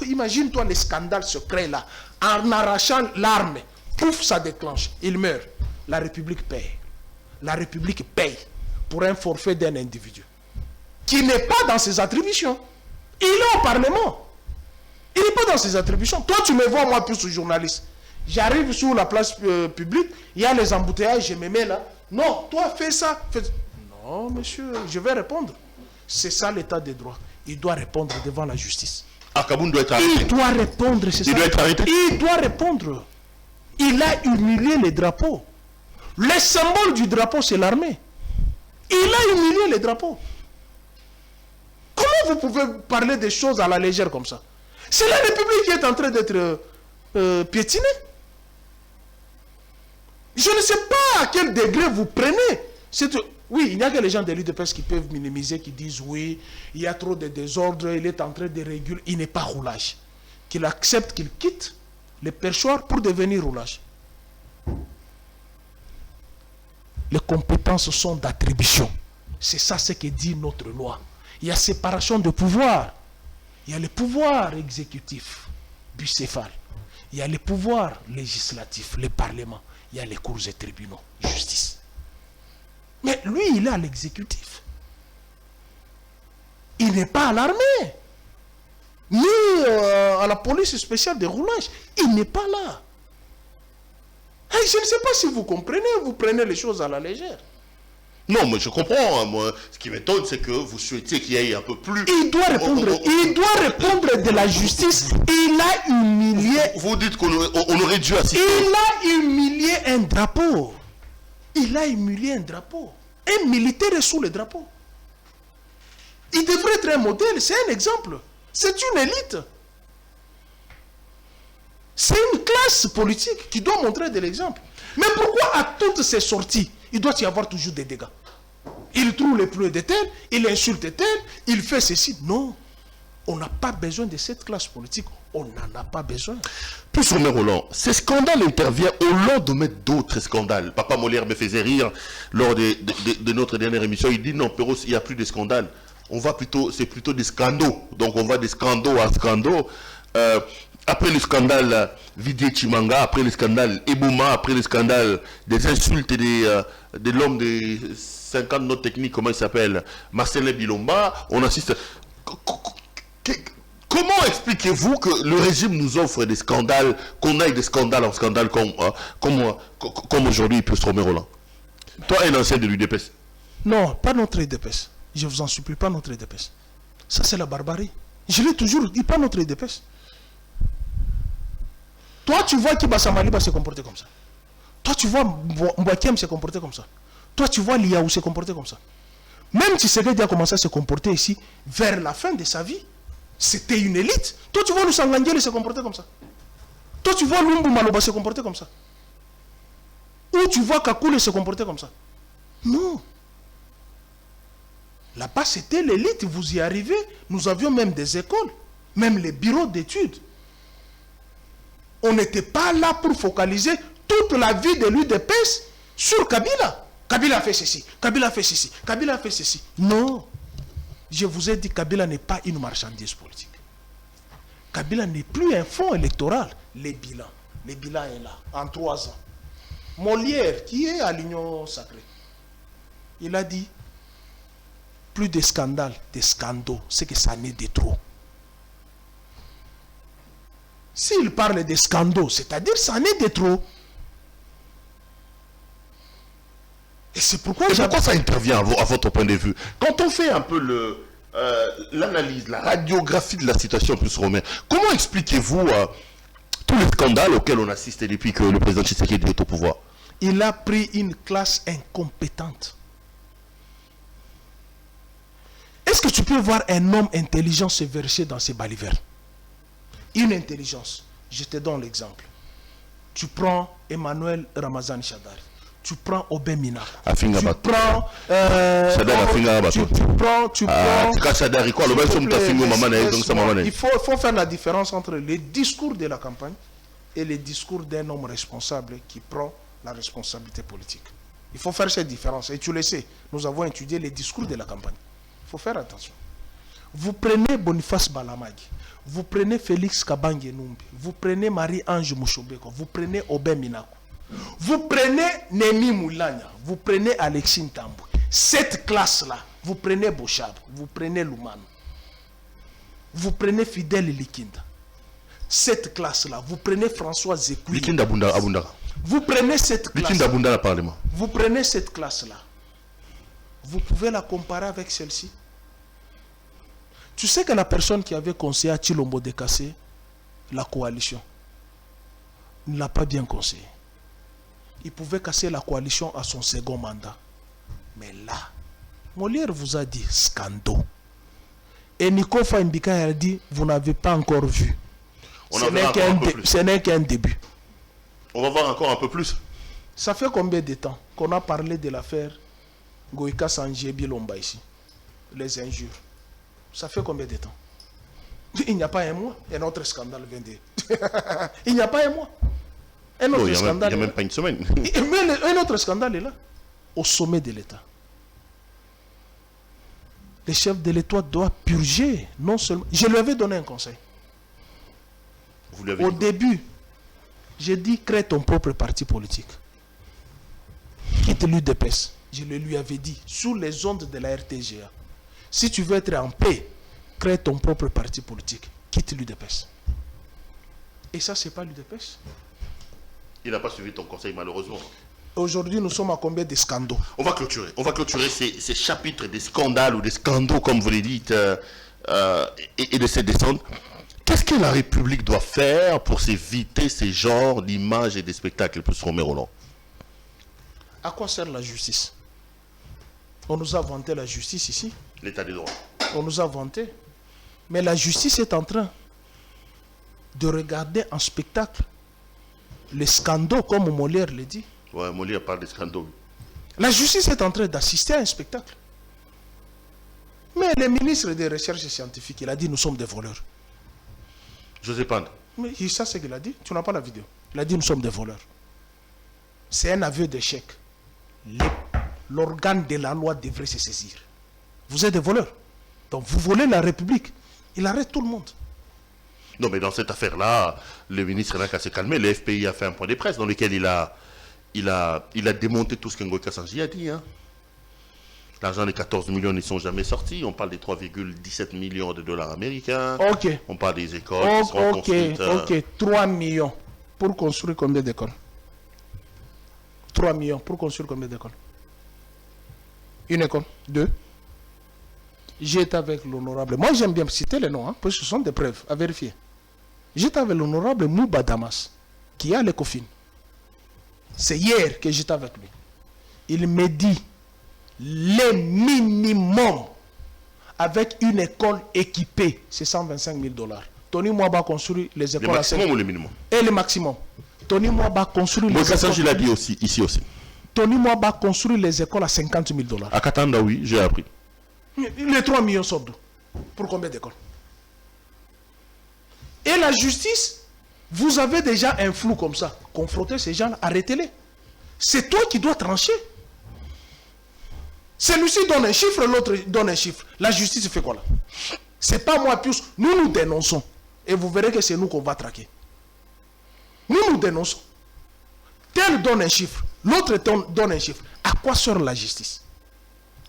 Imagine-toi les scandales se créent là. En arrachant l'arme, pouf, ça déclenche. Il meurt. La République paye. La République paye pour un forfait d'un individu qui n'est pas dans ses attributions. Il est au Parlement. Il n'est pas dans ses attributions. Toi, tu me vois, moi, plus journaliste. J'arrive sur la place publique, il y a les embouteillages, je me mets là. Non, toi, fais ça. Non, monsieur, je vais répondre. C'est ça l'état des droits. Il doit répondre devant la justice. Akaboun doit être arrêté. Il doit répondre, c'est ça. Il doit être arrêté. Il doit répondre. Il a humilié les drapeaux. Le symbole du drapeau, c'est l'armée. Il a humilié les drapeaux. Comment vous pouvez parler des choses à la légère comme ça? C'est la République qui est en train d'être piétinée. Je ne sais pas à quel degré vous prenez. Oui, il n'y a que les gens de l'UDPS qui peuvent minimiser, qui disent oui, il y a trop de désordre, il est en train de réguler. Il n'est pas roulage. Qu'il accepte, qu'il quitte les perchoirs pour devenir roulage. Les compétences sont d'attribution. C'est ça ce que dit notre loi. Il y a séparation de pouvoir. Il y a le pouvoir exécutif, bicéphale. Il y a le pouvoir législatif, le Parlement. Il y a les cours et tribunaux, justice. Mais lui, il est à l'exécutif. Il n'est pas à l'armée. Ni à la police spéciale de roulage. Il n'est pas là. Et je ne sais pas si vous comprenez, vous prenez les choses à la légère. Non, mais je comprends. Hein, moi, ce qui m'étonne, c'est que vous souhaitez qu'il y ait un peu plus... Il doit répondre, il doit répondre de la justice. Il a humilié... Vous dites qu'on aurait dû assister... Il a humilié un drapeau. Il a humilié un drapeau. Un militaire est sous le drapeau. Il devrait être un modèle, c'est un exemple. C'est une élite. C'est une classe politique qui doit montrer de l'exemple. Mais pourquoi à toutes ces sorties, il doit y avoir toujours des dégâts? Il trouve les pneus de tel, il insulte tel, il fait ceci. Non, on n'a pas besoin de cette classe politique. On n'en a pas besoin. Plus Romain Roland, ces scandales interviennent au lendemain d'autres scandales. Papa Molière me faisait rire lors de notre dernière émission. Il dit non, Perros, il n'y a plus de scandales. On va plutôt, c'est plutôt des scandaux. Donc on va des scandaux à scandaux. Après le scandale Vidier Chimanga, après le scandale Ebouma, après le scandale des insultes de l'homme de 50 notes techniques, comment il s'appelle, Marcel Bilomba, on assiste. Comment expliquez-vous que le régime nous offre des scandales, qu'on aille de scandale en scandale comme aujourd'hui, Plus Romain Roland? Toi, un ancien de l'UDPS? Non, pas notre UDPS. Je vous en supplie, pas notre UDPS. Ça, c'est la barbarie. Je l'ai toujours dit, pas notre UDPS. Toi, tu vois Kibasa Maliba se comporter comme ça. Toi, tu vois Mbakem se comporter comme ça. Toi, tu vois Liaou se comporter comme ça. Même si Tshisekedi a commencé à se comporter ici, vers la fin de sa vie, c'était une élite. Toi, tu vois Lusangangele se comporter comme ça. Toi, tu vois Lumbu Maloba se comporter comme ça. Ou tu vois Kakule se comporter comme ça. Non. Là-bas, c'était l'élite. Vous y arrivez. Nous avions même des écoles, même les bureaux d'études. On n'était pas là pour focaliser toute la vie de l'UDPS sur Kabila. Kabila a fait ceci, Kabila a fait ceci, Kabila a fait ceci. Non. Je vous ai dit, Kabila n'est pas une marchandise politique. Kabila n'est plus un fonds électoral. Les bilans est là, en 3 ans. Molière, qui est à l'Union sacrée, il a dit, plus de scandales, des scandaux, c'est que ça n'est de trop. S'il parle de scandaux, c'est-à-dire ça n'est de trop. Et c'est pourquoi... Et pourquoi ça intervient à votre point de vue? Quand on fait un peu l'analyse, la radiographie de la situation, Plus Romain, comment expliquez-vous tous les scandales auxquels on assiste depuis que le président Tshisekedi est au pouvoir? Il a pris une classe incompétente. Est-ce que tu peux voir un homme intelligent se verser dans ses balivernes? Une intelligence. Je te donne l'exemple. tu prends Emmanuel Ramazani Shadari, tu prends Aubin Minaku, tu prends il faut faire la différence entre les discours de la campagne et les discours d'un homme responsable qui prend la responsabilité politique. Il faut faire cette différence. Et tu le sais, nous avons étudié les discours de la campagne. Il faut faire attention. Vous prenez Boniface Balamagi, vous prenez Félix Kabange Numbi, vous prenez Marie-Ange Mouchobeko, vous prenez Aubin Minaku, vous prenez Nemi Moulanya, vous prenez Alexis Ntambou. Cette classe-là, vous prenez Bochab, vous prenez Lumano, vous prenez Fidèle Likinda. Cette classe-là, vous prenez François Zekoui. Likinda Abunda. Vous prenez cette classe-là. Vous prenez cette classe-là. Vous pouvez la comparer avec celle-ci. Tu sais que la personne qui avait conseillé à Tshilombo de casser la coalition ne l'a pas bien conseillé. Il pouvait casser la coalition à son second mandat. Mais là, Molière vous a dit scandale. Et Nico Faimbika a dit vous n'avez pas encore vu. Ce n'est qu'un début. On va voir encore un peu plus. Ça fait combien de temps qu'on a parlé de l'affaire Goïka Sanjebi Lomba ici? Les injures. Ça fait combien de temps? Il n'y a pas un mois, un autre scandale vient de... Il n'y a pas un mois. Un autre scandale. Il n'y a même pas une semaine. Mais un autre scandale est là. Au sommet de l'État. Le chef de l'État doit purger. Non seulement... Je lui avais donné un conseil. Vous lui avez Au début, j'ai dit crée ton propre parti politique. Quitte l'UDPS. Je le lui avais dit sous les ondes de la RTGA. Si tu veux être en paix, crée ton propre parti politique. Quitte l'UDPS. Et ça, c'est pas l'UDPS. Il n'a pas suivi ton conseil, malheureusement. Aujourd'hui, nous sommes à combien de scandales? On va clôturer ces chapitres des scandales ou des scandaux, comme vous les dites, et de ces descentes. Qu'est-ce que la République doit faire pour s'éviter ces genres d'images et de spectacles, plus Romain Roland? À quoi sert la justice? On nous a vanté la justice ici. L'état de droit. On nous a vanté. Mais la justice est en train de regarder en spectacle les scandales, comme Molière le dit. Ouais, Molière parle des scandales. La justice est en train d'assister à un spectacle. Mais le ministre des Recherches scientifiques, il a dit nous sommes des voleurs. José Pande. Mais ça, c'est ce qu'il a dit. Tu n'as pas la vidéo. Il a dit nous sommes des voleurs. C'est un aveu d'échec. L'organe de la loi devrait se saisir. Vous êtes des voleurs. Donc vous volez la République. Il arrête tout le monde. Non, mais dans cette affaire-là, le ministre n'a qu'à se calmer. Le FPI a fait un point de presse dans lequel il a démonté tout ce que Ngoïka Sanji a dit. Hein. L'argent des 14 millions ne sont jamais sortis. On parle des 3,17 millions de dollars américains. Ok. On parle des écoles qui seront construites. Ok, 3 millions. Pour construire combien d'écoles? 3 millions. Pour construire combien d'écoles? Une école? 2? J'étais avec l'honorable. Moi, j'aime bien citer les noms, parce que ce sont des preuves à vérifier. J'étais avec l'honorable Mouba Damas, qui est à l'ECOFIN. C'est hier que j'étais avec lui. Il me dit le minimum avec une école équipée, c'est 125 000 $. Tony Mwaba construit les écoles à 5 000 ou le minimum? Et le maximum. Tony Mwaba construit les écoles. Je l'ai dit aussi, ici aussi. Tony Mwaba construit les écoles à 50 000 $. À Katanda, oui, j'ai appris. Les 3 millions sortent d'où? Pour combien d'écoles? Et la justice, vous avez déjà un flou comme ça. Confrontez ces gens-là, arrêtez-les. C'est toi qui dois trancher. Celui-ci donne un chiffre, l'autre donne un chiffre. La justice fait quoi là? C'est pas moi, plus nous dénonçons. Et vous verrez que c'est nous qu'on va traquer. Nous dénonçons. Tel donne un chiffre, l'autre donne un chiffre. À quoi sert la justice?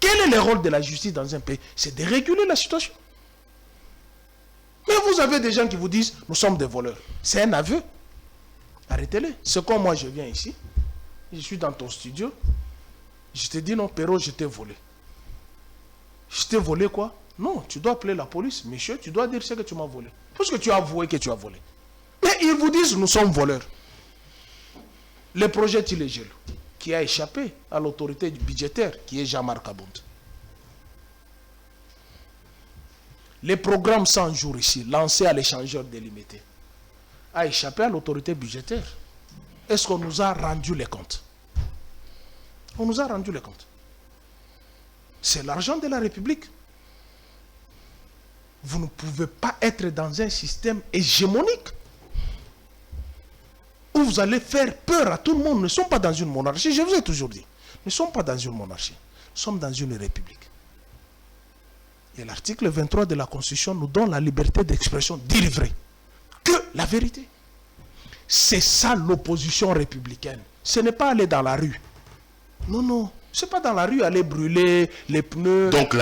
Quel est le rôle de la justice dans un pays? C'est de réguler la situation. Mais vous avez des gens qui vous disent, nous sommes des voleurs. C'est un aveu. Arrêtez-les. C'est comme moi, je viens ici, je suis dans ton studio, je te dis non, Perrault, je t'ai volé. Je t'ai volé quoi? Non, tu dois appeler la police. Monsieur, tu dois dire ce que tu m'as volé. Parce que tu as avoué que tu as volé. Mais ils vous disent, nous sommes voleurs. Le projet Tilégel, qui a échappé à l'autorité budgétaire, qui est Jean-Marc Abound. Le programme 100 jours ici, lancé à l'échangeur délimité, a échappé à l'autorité budgétaire. est-ce qu'on nous a rendu les comptes? On nous a rendu les comptes. C'est l'argent de la République. Vous ne pouvez pas être dans un système hégémonique où vous allez faire peur à tout le monde. Nous ne sommes pas dans une monarchie, je vous ai toujours dit. Nous ne sommes pas dans une monarchie, nous sommes dans une république. Et l'article 23 de la Constitution nous donne la liberté d'expression, dire vrai, que la vérité. C'est ça l'opposition républicaine. Ce n'est pas aller dans la rue. Non, non. Ce n'est pas dans la rue aller brûler les pneus. Donc,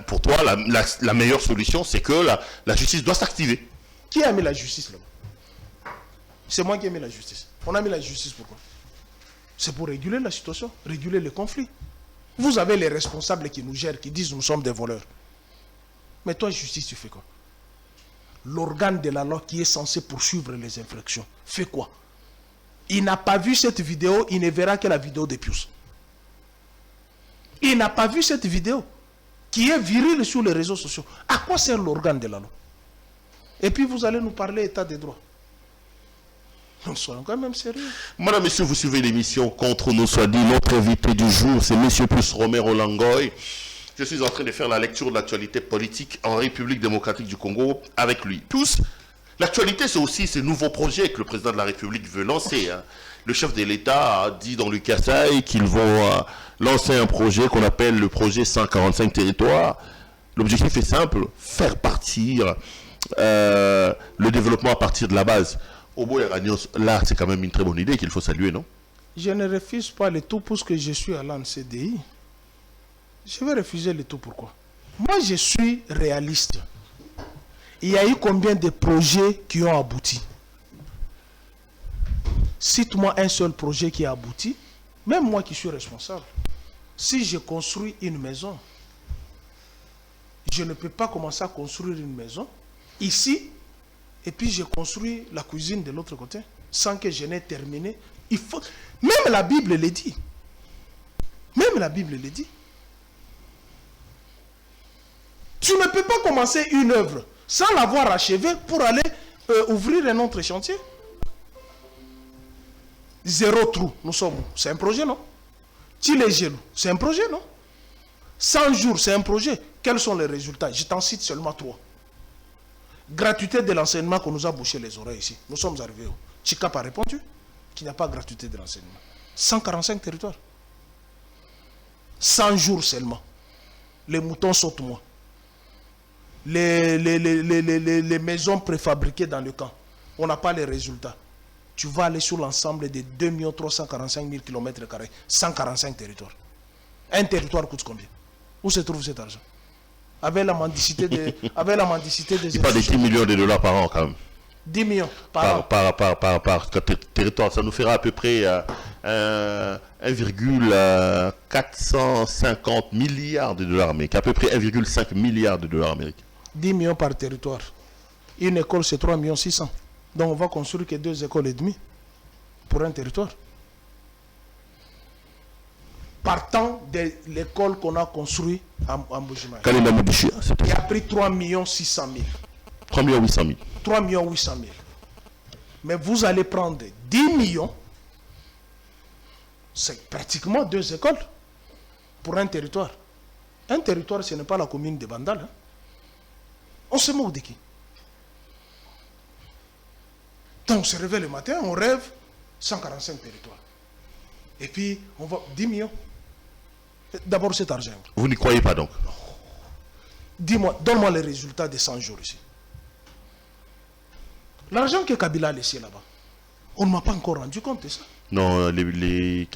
pour toi, la meilleure solution, c'est que la justice doit s'activer. Qui a mis la justice là-bas? C'est moi qui ai mis la justice. On a mis la justice pourquoi? C'est pour réguler la situation, réguler les conflits. Vous avez les responsables qui nous gèrent, qui disent nous sommes des voleurs. Mais toi, justice, tu fais quoi? L'organe de la loi qui est censé poursuivre les infractions fait quoi? Il n'a pas vu cette vidéo, il ne verra que la vidéo de Pius. Il n'a pas vu cette vidéo qui est virile sur les réseaux sociaux. À quoi sert l'organe de la loi? Et puis vous allez nous parler état des droits. Nous soyons quand même sérieux. Madame, Monsieur, vous suivez l'émission Contre nous soit dit. Notre invité du jour, c'est Monsieur Pius Romero Langoy. Je suis en train de faire la lecture de l'actualité politique en République démocratique du Congo avec lui. Tous, l'actualité, c'est aussi ces nouveaux projets que le président de la République veut lancer. Le chef de l'État a dit dans le Kasaï qu'ils vont lancer un projet qu'on appelle le projet 145 territoires. L'objectif est simple, faire partir le développement à partir de la base. Au bout là, c'est quand même une très bonne idée qu'il faut saluer, non? Je ne refuse pas le tout parce que je suis à l'ANCDI. Je vais refuser le tout, pourquoi? Moi, je suis réaliste. Il y a eu combien de projets qui ont abouti? Cite-moi un seul projet qui a abouti. Même moi qui suis responsable. Si je construis une maison, je ne peux pas commencer à construire une maison ici, et puis je construis la cuisine de l'autre côté, sans que je n'ai terminé. Il faut... Même la Bible le dit. Même la Bible le dit. Tu ne peux pas commencer une œuvre sans l'avoir achevée pour aller ouvrir un autre chantier. Zéro trou, nous sommes. C'est un projet, non? Tilégelou, c'est un projet, non? 100 jours, c'est un projet. Quels sont les résultats? Je t'en cite seulement 3. Gratuité de l'enseignement qu'on nous a bouché les oreilles ici. Nous sommes arrivés où? Chicap a répondu qu'il n'y a pas de gratuité de l'enseignement. 145 territoires. 100 jours seulement. Les moutons sautent moins. Les maisons préfabriquées dans le camp. On n'a pas les résultats. Tu vas aller sur l'ensemble des 2 345 000 km², 145 territoires. Un territoire coûte combien? Où se trouve cet argent? Avec la mendicité des... Il parle de 10 millions de dollars par an quand même. 10 millions par an. Par territoire. Ça nous fera à peu près 1,450 milliards de dollars américains. À peu près 1,5 milliard de dollars américains. 10 millions par territoire. Une école, c'est 3 600 000. Donc on va construire que 2 écoles et demie pour un territoire. Partant de l'école qu'on a construite à Mbujimayi. Il a pris 3 600 000. 3 800 000. 3 800 000. Mais vous allez prendre 10 millions, c'est pratiquement 2 écoles pour un territoire. Un territoire, ce n'est pas la commune de Bandal. Hein. On se moque de qui? Donc on se réveille le matin, on rêve 145 territoires. Et puis, on va 10 millions. D'abord cet argent. Vous n'y croyez pas donc? Dis-moi, donne-moi les résultats des 100 jours ici. L'argent que Kabila a laissé là-bas, on ne m'a pas encore rendu compte de ça. Non, les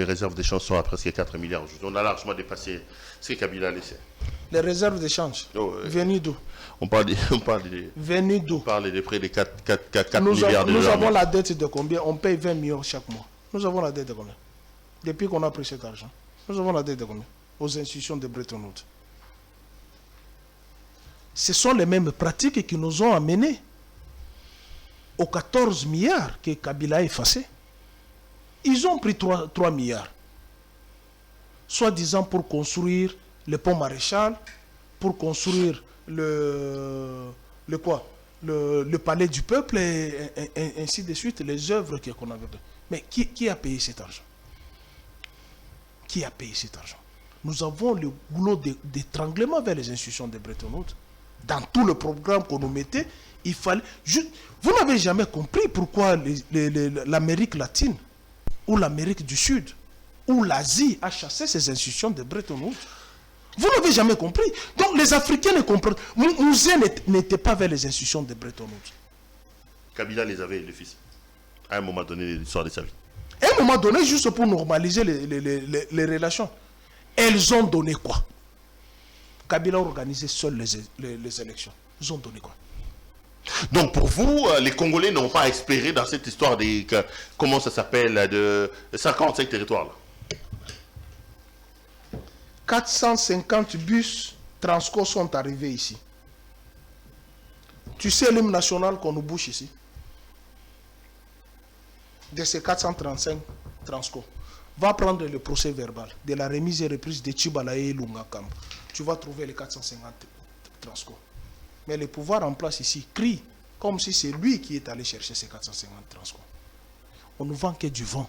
réserves d'échange sont à presque 4 milliards. On a largement dépassé ce que Kabila a laissé. Les réserves d'échange, venues d'où? On parle de près de 4 milliards de dollars. Nous avons la dette de combien? On paye 20 millions chaque mois. Nous avons la dette de combien? Depuis qu'on a pris cet argent. Nous avons la dette de combien? Aux institutions de Bretton Woods. Ce sont les mêmes pratiques qui nous ont amenés aux 14 milliards que Kabila a effacés. Ils ont pris 3 milliards. Soi-disant pour construire le pont Maréchal, pour construire le quoi? le palais du peuple et ainsi de suite, les œuvres qu'on avait. Mais qui a payé cet argent? Qui a payé cet argent? Nous avons le goulot d'étranglement vers les institutions de Bretton Woods. Dans tout le programme qu'on nous mettait, il fallait... Vous n'avez jamais compris pourquoi l'Amérique latine, ou l'Amérique du Sud, ou l'Asie a chassé ces institutions de Bretton Woods. Vous n'avez jamais compris. Donc les Africains ne comprennent. Mouzé n'était pas vers les institutions de Bretton Woods. Kabila les avait, le fils, à un moment donné de l'histoire de sa vie. À un moment donné, juste pour normaliser les relations. Elles ont donné quoi? Kabila a organisé seul les élections. Ils ont donné quoi? Donc pour vous, les Congolais n'ont pas espéré dans cette histoire de, comment ça s'appelle, de 55 territoires là. 450 bus Transco sont arrivés ici. Tu sais l'hymne national qu'on nous bouche ici? De ces 435 Transco. Va prendre le procès verbal de la remise et reprise de Chibala et Lungakam. Tu vas trouver les 450 Transco. Mais le pouvoir en place ici crie comme si c'est lui qui est allé chercher ces 450 Transco. On nous vend que du vent.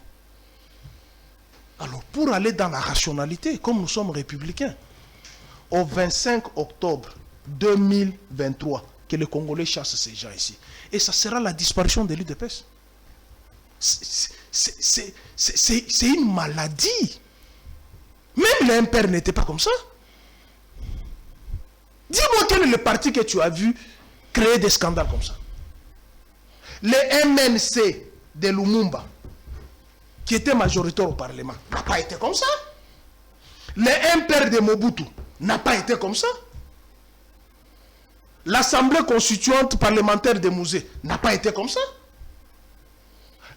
Alors, pour aller dans la rationalité, comme nous sommes républicains, au 25 octobre 2023, que les Congolais chassent ces gens ici. Et ça sera la disparition de l'UDPS. C'est une maladie. Même l'Impère n'était pas comme ça. Dis-moi quel est le parti que tu as vu créer des scandales comme ça. Le MNC de Lumumba, qui était majoritaire au Parlement, n'a pas été comme ça. Le MPR de Mobutu n'a pas été comme ça. L'Assemblée constituante parlementaire de Mouzé n'a pas été comme ça.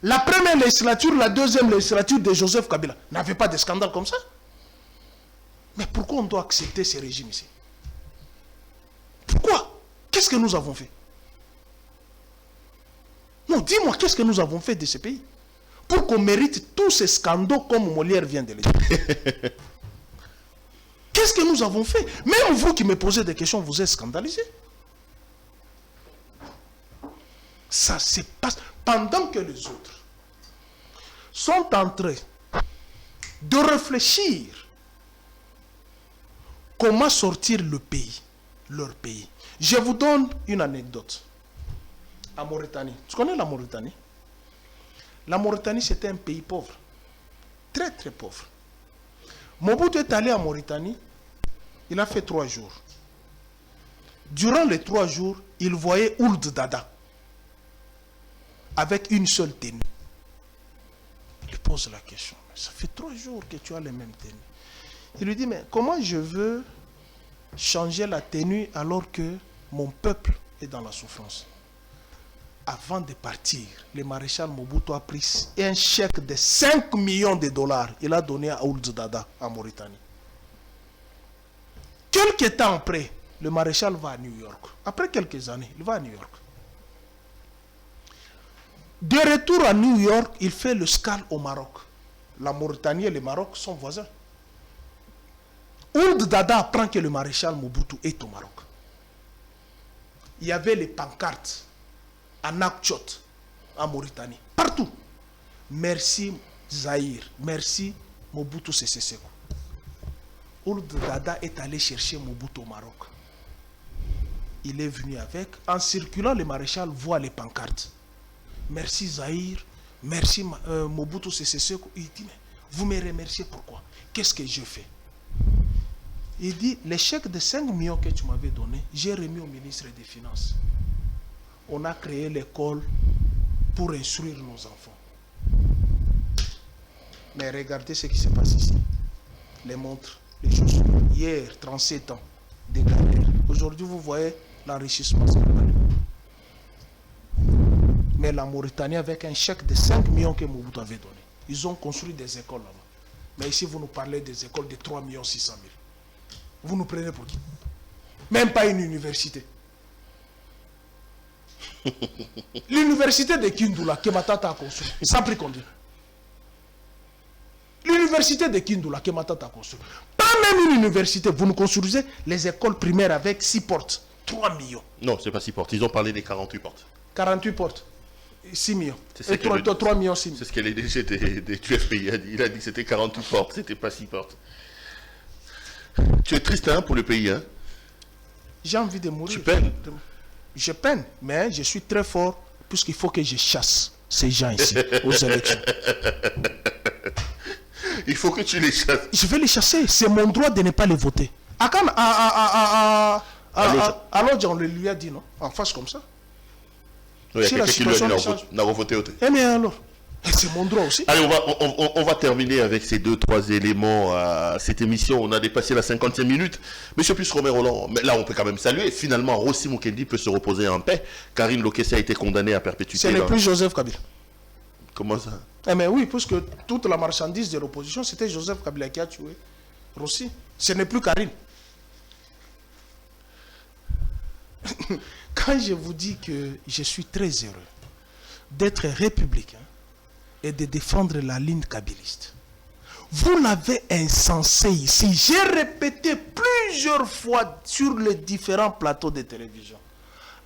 La première législature, la deuxième législature de Joseph Kabila n'avait pas de scandale comme ça. Mais pourquoi on doit accepter ces régimes ici? Pourquoi? Qu'est-ce que nous avons fait? Non, dis-moi, qu'est-ce que nous avons fait de ce pays pour qu'on mérite tous ces scandales comme Molière vient de le dire? Qu'est-ce que nous avons fait? Même vous qui me posez des questions, vous êtes scandalisés. Ça se passe pendant que les autres sont en train de réfléchir comment sortir le pays, leur pays. Je vous donne une anecdote. En Mauritanie, tu connais la Mauritanie? La Mauritanie, c'était un pays pauvre. Très, très pauvre. Mobutu est allé en Mauritanie. Il a fait 3 jours. Durant les 3 jours, il voyait Ould Dada avec une seule tenue. Il pose la question. Ça fait 3 jours que tu as les mêmes tenues. Il lui dit, mais comment je veux changer la tenue alors que mon peuple est dans la souffrance? Avant de partir, le maréchal Mobutu a pris un chèque de 5 millions de dollars. Il a donné à Ould Dada en Mauritanie. Quelques temps après, le maréchal va à New York. Après quelques années, il va à New York. De retour à New York, il fait l'escale au Maroc. La Mauritanie et le Maroc sont voisins. Ould Dada apprend que le maréchal Mobutu est au Maroc. Il y avait les pancartes à Nouakchott, en Mauritanie, partout. Merci Zahir, merci Mobutu Sese Seko. Ould Dada est allé chercher Mobutu au Maroc. Il est venu avec, en circulant, le maréchal voit les pancartes. Merci Zahir, merci Mobutu Sese Seko. Il dit, mais vous me remerciez pourquoi? Qu'est-ce que je fais? Il dit, les chèques de 5 millions que tu m'avais donné, j'ai remis au ministre des Finances. On a créé l'école pour instruire nos enfants. Mais regardez ce qui se passe ici. Les montres, les chaussures. Hier, 37 ans de galère. Aujourd'hui, vous voyez l'enrichissement. Mais la Mauritanie, avec un chèque de 5 millions que Mobutu avait donné, ils ont construit des écoles là-bas. Mais ici, vous nous parlez des écoles de 3 600 000. Vous nous prenez pour qui? Même pas une université. L'université de Kindoula, que Matata a construit, ça a pris combien? L'université de Kindoula, que Matata a construit. Pas même une université. Vous nous construisez les écoles primaires avec 6 portes. 3 millions. Non, c'est pas 6 portes. Ils ont parlé des 48 portes. 48 portes. 6 millions. Et 3 millions, 6 millions. C'est ce que les DG des TFPI a dit. Il a dit que c'était 48 portes, c'était pas 6 portes. Tu es triste hein, pour le pays, hein? J'ai envie de mourir. Tu peines? Je peine, mais je suis très fort puisqu'il faut que je chasse ces gens ici aux élections. Il faut que tu les chasses. Je vais les chasser. C'est mon droit de ne pas les voter. Alors, on le lui a dit, non? En face comme ça. Il y a quelqu'un qui lui a dit n'a pas voté. Eh bien alors, c'est mon droit aussi. Allez, on va terminer avec ces 2-3 éléments à cette émission. On a dépassé la 50e minute. Monsieur Plus-Romer Roland, mais là on peut quand même saluer. Finalement, Rossi Mukendi peut se reposer en paix. Karine Lokesse a été condamnée à perpétuité. Ce n'est plus Joseph Kabila. Comment ça? Eh bien oui, puisque toute la marchandise de l'opposition, c'était Joseph Kabila qui a tué Rossi. Ce n'est plus Karine. Quand je vous dis que je suis très heureux d'être républicain et de défendre la ligne kabiliste, vous l'avez insensé ici. J'ai répété plusieurs fois sur les différents plateaux de télévision.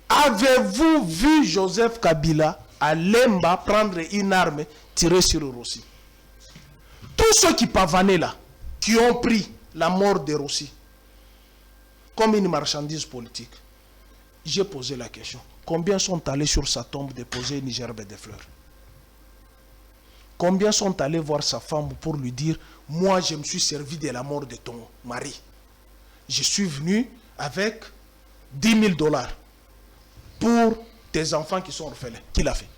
Avez-vous vu Joseph Kabila à Lemba prendre une arme, tirer sur Rossi? Tous ceux qui pavanaient là, qui ont pris la mort de Rossi comme une marchandise politique, j'ai posé la question. Combien sont allés sur sa tombe déposer une gerbe de fleurs? Combien sont allés voir sa femme pour lui dire, moi je me suis servi de la mort de ton mari. Je suis venu avec 10 000 $ pour tes enfants qui sont orphelins. Qui l'a fait?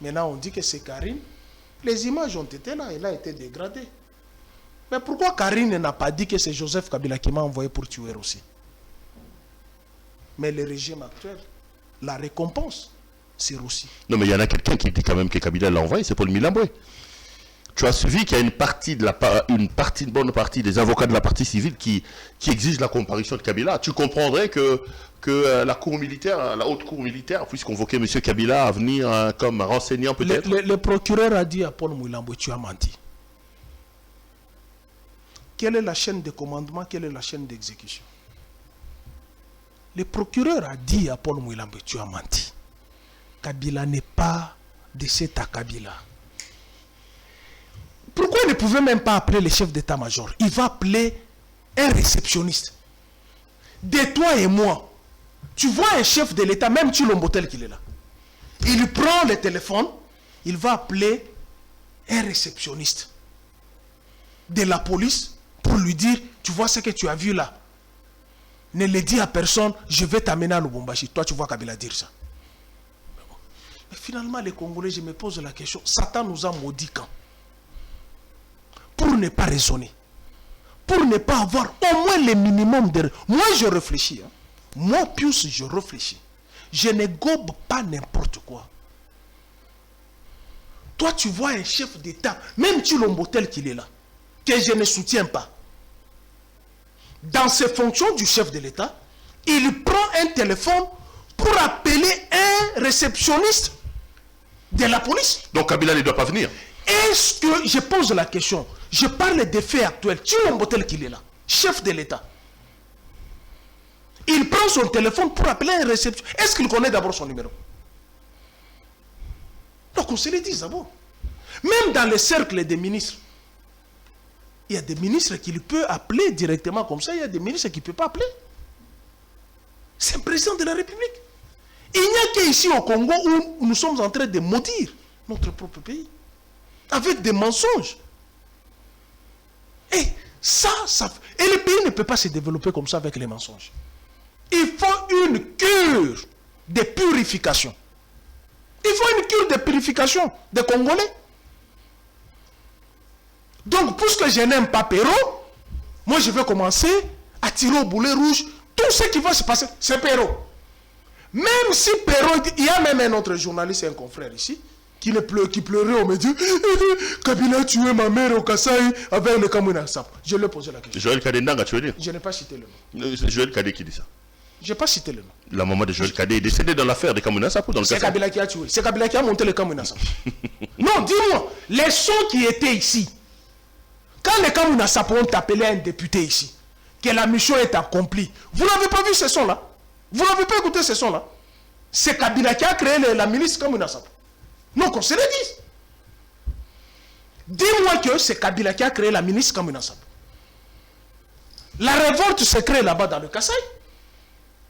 Maintenant on dit que c'est Karine. Les images ont été là, elle a été dégradée. Mais pourquoi Karine n'a pas dit que c'est Joseph Kabila qui m'a envoyé pour tuer aussi? Mais le régime actuel, la récompense, c'est Rossi. Non, mais il y en a quelqu'un qui dit quand même que Kabila l'a envoyé, c'est Paul Milamboué. Tu as suivi qu'il y a une bonne partie des avocats de la partie civile qui exigent la comparution de Kabila. Tu comprendrais que la cour militaire, la haute cour militaire, puisse convoquer M. Kabila à venir comme renseignant peut-être. Le procureur a dit à Paul Milamboué, tu as menti. Quelle est la chaîne de commandement, quelle est la chaîne d'exécution? Le procureur a dit à Paul Milamboué, tu as menti. Kabila n'est pas de cet Kabila. Pourquoi il ne pouvait même pas appeler le chef d'état-major? Il va appeler un réceptionniste. De toi et moi, tu vois un chef de l'État, même Chilombotel qu'il est là. Il prend le téléphone, il va appeler un réceptionniste de la police pour lui dire, tu vois ce que tu as vu là? Ne le dis à personne, je vais t'amener à Lubumbashi. Toi, tu vois Kabila dire ça. Mais finalement, les Congolais, je me pose la question, Satan nous a maudits quand? Pour ne pas raisonner. Pour ne pas avoir au moins le minimum de... Moi, je réfléchis. Hein. Moi, Pius, je réfléchis. Je ne gobe pas n'importe quoi. Toi, tu vois un chef d'État, même Chilombotel qu'il est là, que je ne soutiens pas. Dans ses fonctions du chef de l'État, il prend un téléphone pour appeler un réceptionniste de la police. Donc Kabila ne doit pas venir. Est-ce que, je pose la question, je parle des faits actuels, Chilombotel qu'il est là, chef de l'État. Il prend son téléphone pour appeler un réceptionniste. Est-ce qu'il connaît d'abord son numéro? Donc on se le dit d'abord. Même dans les cercles des ministres, il y a des ministres qu'il peut appeler directement comme ça, il y a des ministres qu'il ne peut pas appeler. C'est un président de la République. Il n'y a qu'ici au Congo où nous sommes en train de maudire notre propre pays. Avec des mensonges. Et et le pays ne peut pas se développer comme ça avec les mensonges. Il faut une cure de purification. Il faut une cure de purification des Congolais. Donc, puisque je n'aime pas Perrault, moi je vais commencer à tirer au boulet rouge tout ce qui va se passer. C'est Perrault. Même si Perrault, il y a même un autre journaliste, un confrère ici, qui pleurait au média. Kabila a tué ma mère au Kasaï avec le Kamuna Sap. Je lui ai posé la question. Joël Kadendang a tué. Je n'ai pas cité le nom. C'est Joël Kadé qui dit ça. Je n'ai pas cité le nom. La maman de Joël Kadé est décédée dans l'affaire de Kamuna Sap. C'est Kabila qui a tué. C'est Kabila qui a monté le Kamuna Sap. Non, dis-moi, les sons qui étaient ici, quand les Kamuna Sap ont appelé un député ici, que la mission est accomplie. Vous n'avez pas vu ce son-là? Vous n'avez pas écouté ce son-là? C'est Kabila qui a créé la milice comme une assemblée. Non, qu'on se le dise. Dis-moi que c'est Kabila qui a créé la milice comme une assemblée. La révolte se crée là-bas dans le Kasaï.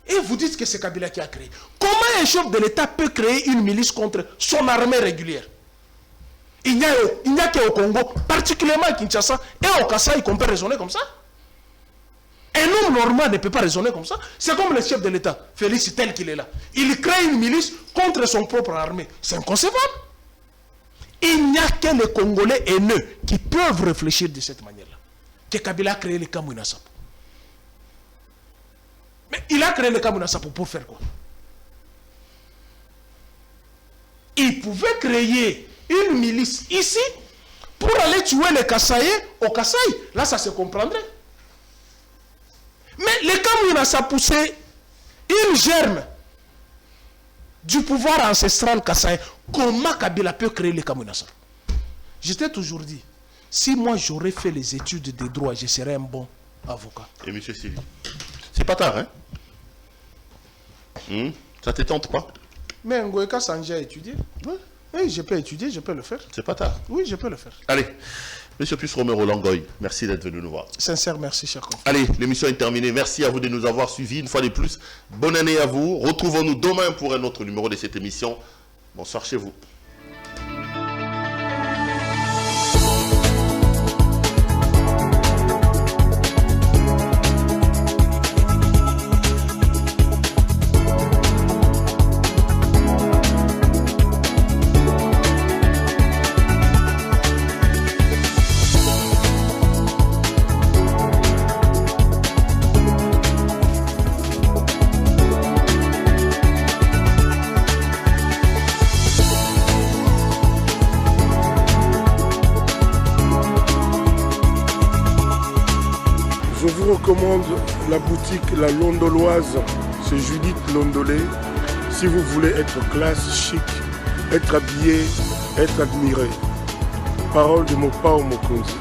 Et vous dites que c'est Kabila qui a créé. Comment un chef de l'État peut créer une milice contre son armée régulière? Il n'y a qu'au Congo, particulièrement à Kinshasa et au Kasaï, qu'on peut raisonner comme ça. Un homme normal ne peut pas raisonner comme ça. C'est comme le chef de l'État, Félix, tel qu'il est là. Il crée une milice contre son propre armée. C'est inconcevable. Il n'y a que les Congolais haineux qui peuvent réfléchir de cette manière-là. Que Kabila a créé le Kamwina Sapo. Mais il a créé le Kamwina Sapo pour faire quoi? Il pouvait créer une milice ici pour aller tuer les Kassaïens au Kasaï. Là, ça se comprendrait. Mais le Kamwina Sapo, c'est une germe du pouvoir ancestral Kassaïen. Comment Kabila peut créer le Kamwina Sapo? Je t'ai toujours dit, si moi j'aurais fait les études de droit, je serais un bon avocat. Et M. Sylvie, c'est pas tard, hein? Ça ne te tente pas? Mais Ngoïka Sanja a étudié. Oui. Oui, je peux étudier, je peux le faire. C'est pas tard? Oui, je peux le faire. Allez, M. Puce Romero Langoy, merci d'être venu nous voir. Sincère, merci, cher confrère. Allez, l'émission est terminée. Merci à vous de nous avoir suivis une fois de plus. Bonne année à vous. Retrouvons-nous demain pour un autre numéro de cette émission. Bonsoir chez vous. Je vous recommande la boutique La Londoloise, c'est Judith Londolé. Si vous voulez être classe, chic, être habillé, être admiré. Parole de Mopao Mokonzi.